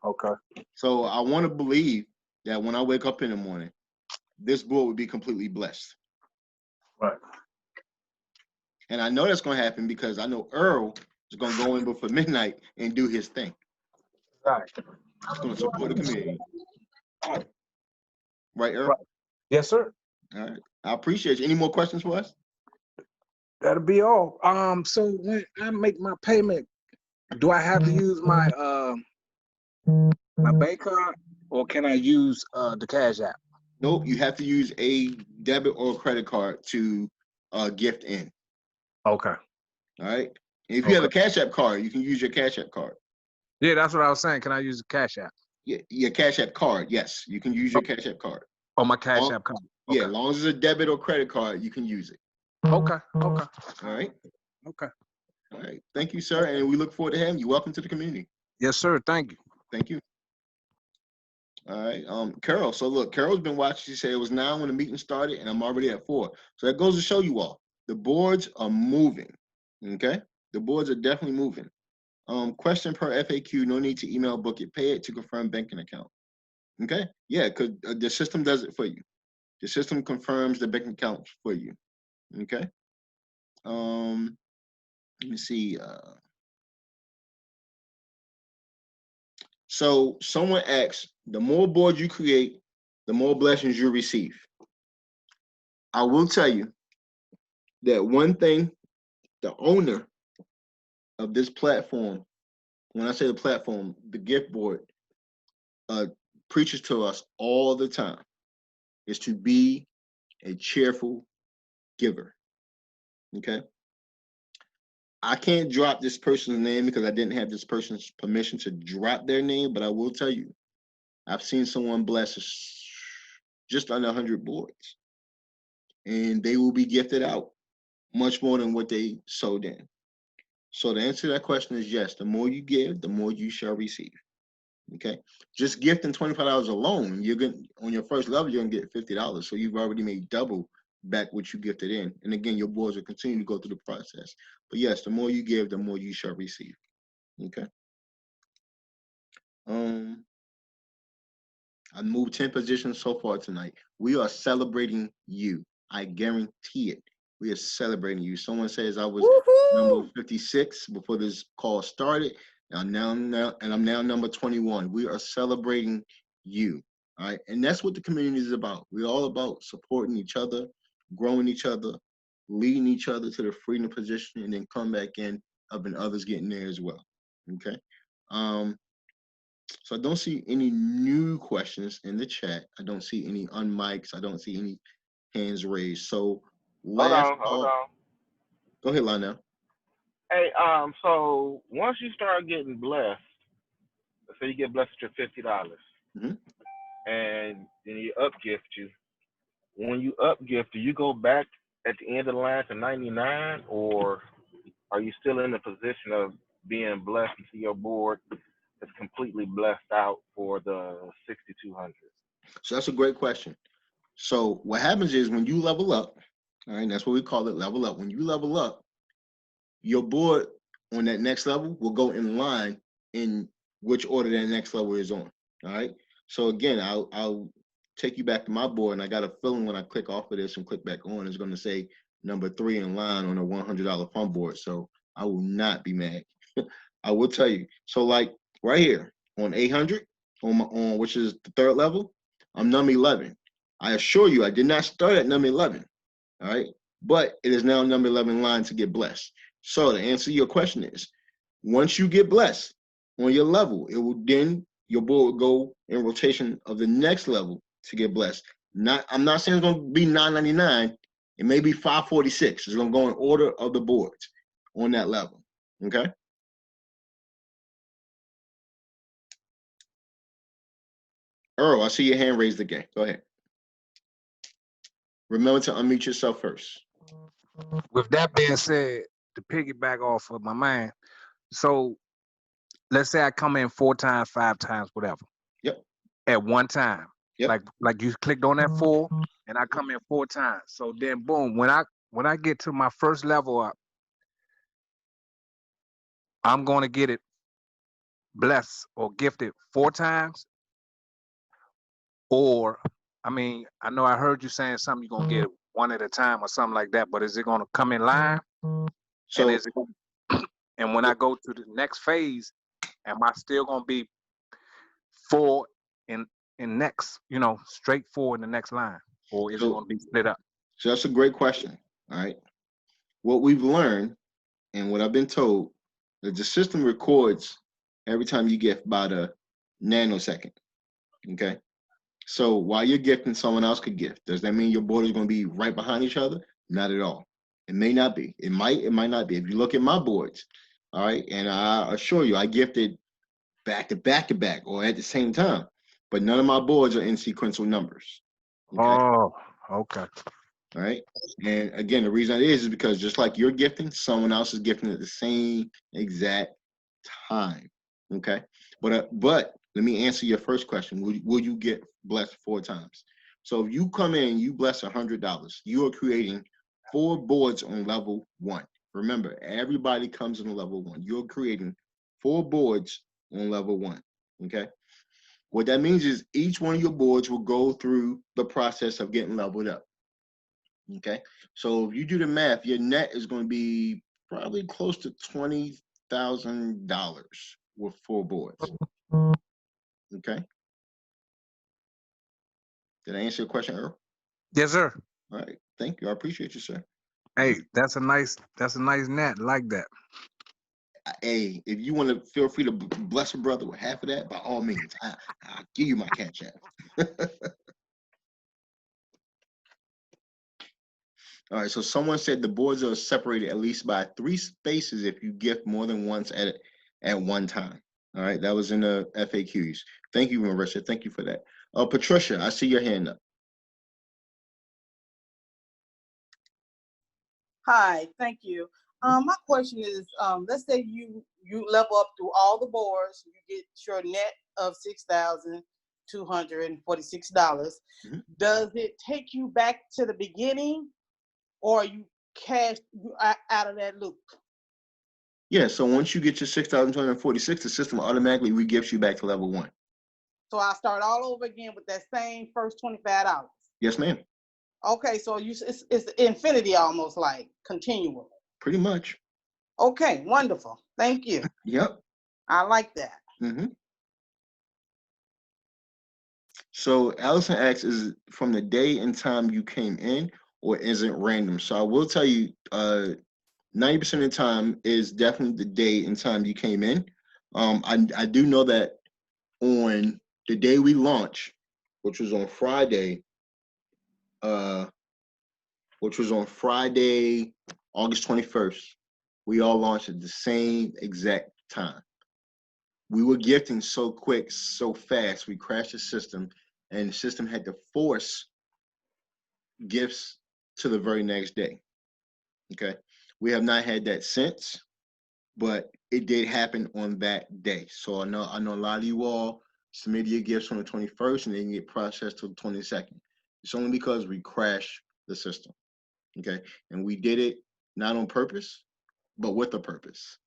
Okay. So I want to believe that when I wake up in the morning, this board would be completely blessed. Right. And I know that's going to happen because I know Earl is going to go in before midnight and do his thing. Right. It's going to support the community. Right. Right, Earl? Right. Yes, sir. All right. I appreciate you. Any more questions for us? That'll be all. So when I make my payment, do I have to use my bank card, or can I use the Cash App? Nope. You have to use a debit or credit card to gift in. Okay. All right. If you have a Cash App card, you can use your Cash App card. Yeah, that's what I was saying. Can I use the Cash App? Yeah, your Cash App card. Yes, you can use your Cash App card. Oh, my Cash App card. Okay. Yeah, as long as it's a debit or credit card, you can use it. Okay. All right. Okay. All right. Thank you, sir, and we look forward to having you. Welcome to the community. Yes, sir. Thank you. Thank you. All right. Carol. So look, Carol's been watching. She said it was 9 when the meeting started, and I'm already at 4. So that goes to show you all the boards are moving. Okay, the boards are definitely moving. Question per FAQ. No need to email book it, pay it to confirm banking account. Okay. Yeah, because the system does it for you. The system confirms the bank account for you. Okay. Let me see. So someone asks, the more boards you create, the more blessings you receive. I will tell you that one thing, the owner of this platform, when I say the platform, the gift board, preaches to us all the time, is to be a cheerful giver. Okay. I can't drop this person's name because I didn't have this person's permission to drop their name, but I will tell you, I've seen someone bless just under 100 boards, and they will be gifted out much more than what they sowed in. So the answer to that question is yes. The more you give, the more you shall receive. Okay. Just gifting $25 alone, you're going on your first level, you're gonna get $50. So you've already made double back what you gifted in. And again, your boards will continue to go through the process. But yes, the more you give, the more you shall receive. Okay. I moved 10 positions so far tonight. We are celebrating you. I guarantee it. We are celebrating you. Someone says I was number 56 before this call started. And I'm now number 21. We are celebrating you. All right. And that's what the community is about. We're all about supporting each other, growing each other, leading each other to the freedom position, and then come back in, helping others get in there as well. Okay. So I don't see any new questions in the chat. I don't see any unmics. I don't see any hands raised. So Hold on. Go ahead, Lionel. Hey, so once you start getting blessed, let's say you get blessed with your $50, and then you up gift you. When you up gift, do you go back at the end of the line to 99, or are you still in the position of being blessed until your board is completely blessed out for the 6,200? So that's a great question. So what happens is when you level up, all right, that's what we call it, level up. When you level up, your board on that next level will go in line in which order that next level is on. All right. So again, I'll take you back to my board, and I got a feeling when I click off of this and click back on, it's going to say number 3 in line on a $100 fun board. So I will not be mad. I will tell you. So like right here on 800, on which is the 3rd level, I'm number 11. I assure you, I did not start at number 11. All right. But it is now number 11 line to get blessed. So to answer your question is, once you get blessed on your level, it will then your board will go in rotation of the next level to get blessed. I'm not saying it's going to be 999. It may be 546. It's going to go in order of the boards on that level. Okay. Earl, I see your hand raised again. Go ahead. Remember to unmute yourself first. With that being said, to piggyback off of my mind, so let's say I come in 4 times, 5 times, whatever. Yep. At one time. Yep. Like you clicked on that 4, and I come in 4 times. So then boom, when I get to my first level up, I'm gonna get it blessed or gifted 4 times. Or I mean, I know I heard you saying something you're gonna get it 1 at a time or something like that, but is it gonna come in line? So and when I go to the next phase, am I still gonna be 4 in next, straight 4 in the next line, or is it So, going to be split up? so that's a great question. All right. What we've learned and what I've been told is the system records every time you gift about a nanosecond. Okay. So while you're gifting, someone else could gift. Does that mean your board is going to be right behind each other? Not at all. It may not be. It might not be. If you look at my boards, all right, and I assure you, I gifted back to back to back or at the same time, but none of my boards are in sequential numbers. Okay. Oh, okay. All right. And again, the reason it is because just like you're gifting, someone else is gifting at the same exact time. Okay. But let me answer your first question. Will you get blessed 4 times? So if you come in and you bless $100, you are creating 4 boards on level 1. Remember, everybody comes on level 1. You're creating 4 boards on level 1. Okay. What that means is each one of your boards will go through the process of getting leveled up. Okay, so if you do the math, your net is going to be probably close to $20,000 with 4 boards. Okay, did I answer your question, Earl? Yes, sir. All right, thank you. I appreciate you, sir. Hey, that's a nice net. Like that. Hey, if you want to, feel free to bless a brother with half of that. By all means, I'll give you my cash app. All right, so someone said the boards are separated at least by 3 spaces if you gift more than once at one time. All right, that was in the FAQs. Thank you, Marissa. Thank you for that. Patricia, I see your hand up. Hi, thank you. My question is, let's say you level up through all the boards, you get your net of $6,246. Does it take you back to the beginning, or you cash out of that loop? Yeah, so once you get your 6,246, the system automatically re-gifts you back to level 1. So I start all over again with that same first $25. Yes, ma'am. Okay, so it's infinity, almost like continual. Pretty much. Okay, wonderful. Thank you. Yep. I like that. So Allison asks, is it from the day and time you came in, or is it random? So I will tell you, 90% of the time is definitely the day and time you came in. I do know that on the day we launched, which was on Friday, August 21st, we all launched at the same exact time. We were gifting so quick, so fast, we crashed the system, and the system had to force gifts to the very next day. Okay, we have not had that since, but it did happen on that day. So I know a lot of you all submitted your gifts on the 21st and they can get processed till the 22nd. It's only because we crashed the system. Okay, and we did it not on purpose, but with a purpose.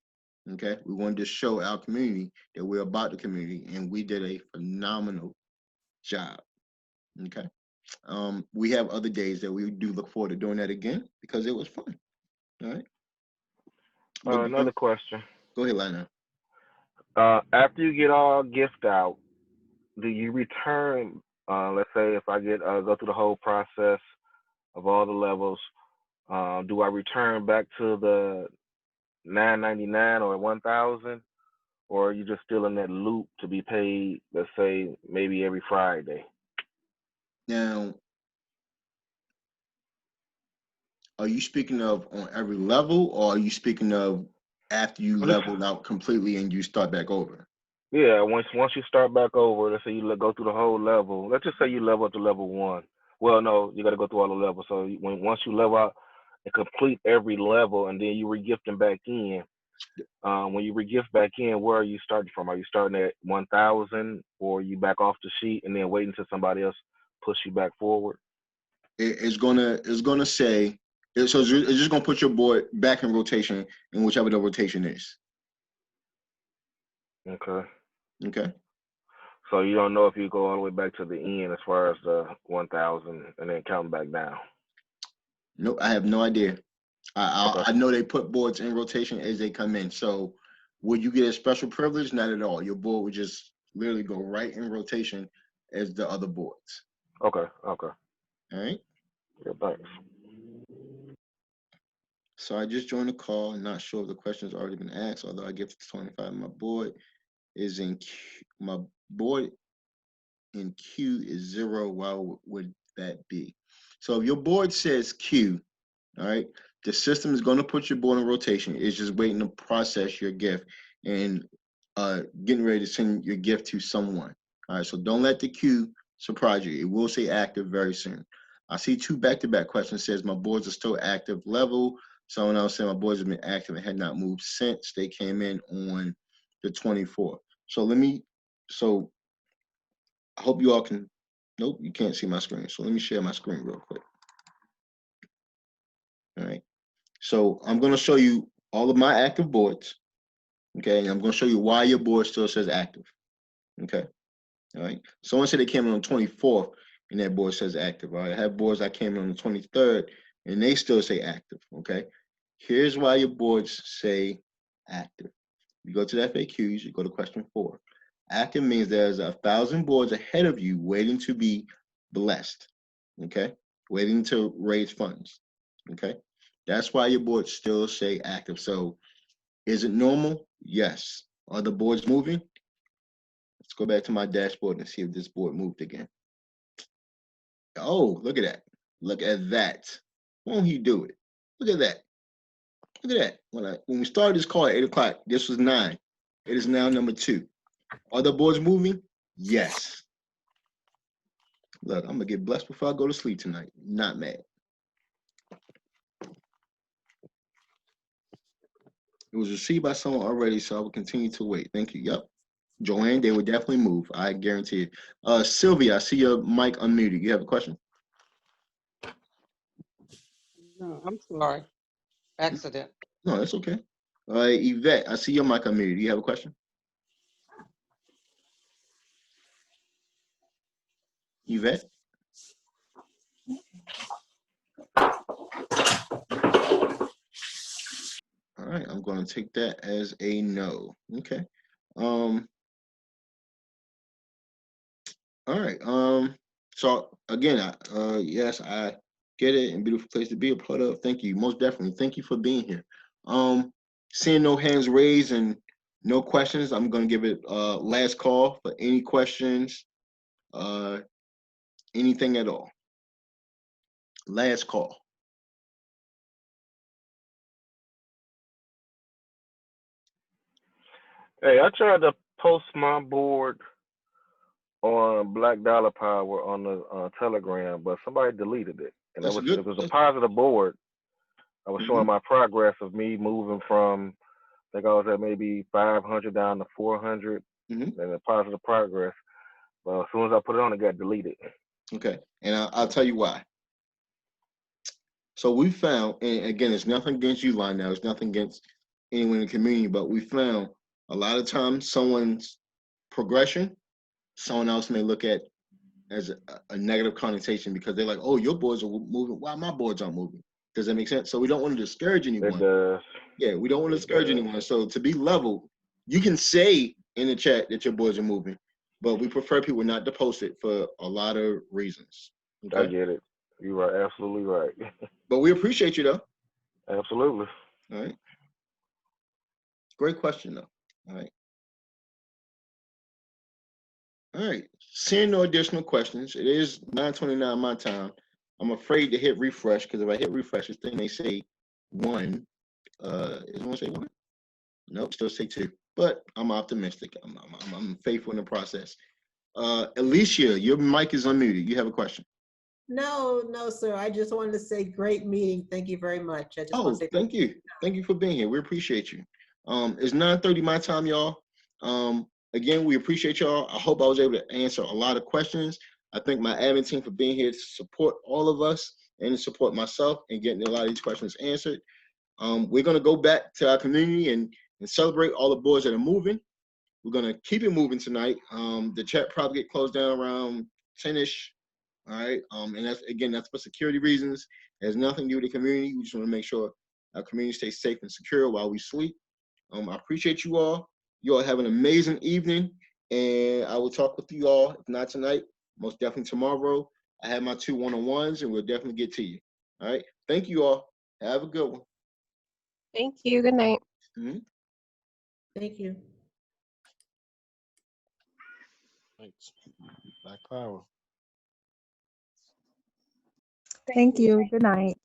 Okay, we wanted to show our community that we're about the community, and we did a phenomenal job. Okay, we have other days that we do look forward to doing that again because it was fun. All right. Another question. Go ahead, Lionel. After you get all gift out, do you return? Let's say if I get go through the whole process of all the levels, do I return back to the $9.99 or $1,000, or are you just still in that loop to be paid? Let's say maybe every Friday. Now, are you speaking of on every level, or are you speaking of after you leveled out completely and you start back over? Yeah, once you start back over, let's say you go through the whole level. Let's just say you level up to level 1. Well, no, you got to go through all the levels. So once you level out and complete every level, and then you re-gifting back in. When you re-gift back in, where are you starting from? Are you starting at 1,000, or you back off the sheet and then waiting until somebody else push you back forward? It's gonna say. So it's just gonna put your board back in rotation in whichever the rotation is. Okay. Okay. So you don't know if you go all the way back to the end as far as the 1,000 and then count back down. Nope, I have no idea. I know they put boards in rotation as they come in. So would you get a special privilege? Not at all. Your board would just literally go right in rotation as the other boards. Okay. Okay. All right. Yeah. Thanks. So I just joined the call. Not sure if the question's already been asked, although I give 25. My board is in Q. My board in Q is 0. Why would that be? So if your board says Q, all right, the system is going to put your board in rotation. It's just waiting to process your gift and getting ready to send your gift to someone. All right, so don't let the queue surprise you. It will say active very soon. I see 2 back-to-back questions. Says my boards are still active level. Someone else said my boards have been active and had not moved since they came in on the 24th. So I hope you all can, nope, you can't see my screen. So let me share my screen real quick. All right. So I'm going to show you all of my active boards. Okay. And I'm going to show you why your board still says active. Okay. All right. Someone said they came in on the 24th and that board says active. All right. I have boards that came in on the 23rd and they still say active. Okay. Here's why your boards say active. You go to the FAQs, you go to question 4. Active means there's 1,000 boards ahead of you waiting to be blessed. Okay. Waiting to raise funds. Okay. That's why your boards still say active. So is it normal? Yes. Are the boards moving? Let's go back to my dashboard and see if this board moved again. Oh, look at that. Look at that. Won't he do it? Look at that. Look at that. When we started this call at 8 o'clock, this was 9. It is now number 2. Are the boards moving? Yes. Look, I'm going to get blessed before I go to sleep tonight. Not mad. It was received by someone already, so I will continue to wait. Thank you. Yep. Joanne, they would definitely move. I guarantee it. Sylvia, I see your mic unmuted. You have a question? No, I'm sorry. Accident. No, that's okay. Yvette, I see your mic unmuted. Do you have a question? Yvette? All right, I'm going to take that as a no. Okay. All right. So again, yes, I get it, and beautiful place to be a part of. Thank you, most definitely. Thank you for being here. Seeing no hands raised and no questions, I'm going to give it last call for any questions, anything at all. Last call. Hey, I tried to post my board on Black Dollar Power on the Telegram, but somebody deleted it. And That's it was a positive board. I was showing my progress of me moving from, I think I was at maybe 500 down to 400, and a positive progress. But as soon as I put it on, it got deleted. Okay, and I'll tell you why. So we found, and again, it's nothing against you, Lionel. It's nothing against anyone in the community, but we found a lot of times someone's progression, someone else may look at as a negative connotation because they're like, oh, your boards are moving. Why my boards aren't moving? Does that make sense? So we don't want to discourage anyone. It does. Yeah, we don't want to discourage anyone. So to be level, you can say in the chat that your boards are moving, but we prefer people not to post it for a lot of reasons. Okay? I get it. You're right. Absolutely right. But we appreciate you, though. Absolutely. All right. Great question, though. All right. All right. Seeing no additional questions, it is 9:29 my time. I'm afraid to hit refresh because if I hit refresh, this thing may say 1. Is it going to say 1? Nope, still say 2. But I'm optimistic. I'm faithful in the process. Alicia, your mic is unmuted. You have a question. No, sir. I just wanted to say great meeting. Thank you very much. I just want to say thank you. Thank you for being here. We appreciate you. It's 9:30 my time, y'all. Again, we appreciate y'all. I hope I was able to answer a lot of questions. I thank my admin team for being here to support all of us and to support myself and getting a lot of these questions answered. We're going to go back to our community and celebrate all the boards that are moving. We're going to keep it moving tonight. The chat probably get closed down around 10-ish. All right. And that's for security reasons. It has nothing to do with the community. We just want to make sure our community stays safe and secure while we sleep. I appreciate you all. You all have an amazing evening. And I will talk with you all, if not tonight, most definitely tomorrow. I have my 2 one-on-ones, and we'll definitely get to you. All right. Thank you all. Have a good one. Thank you. Good night. Mhm. Thank you. Thanks. Black power. Thank you. Good night.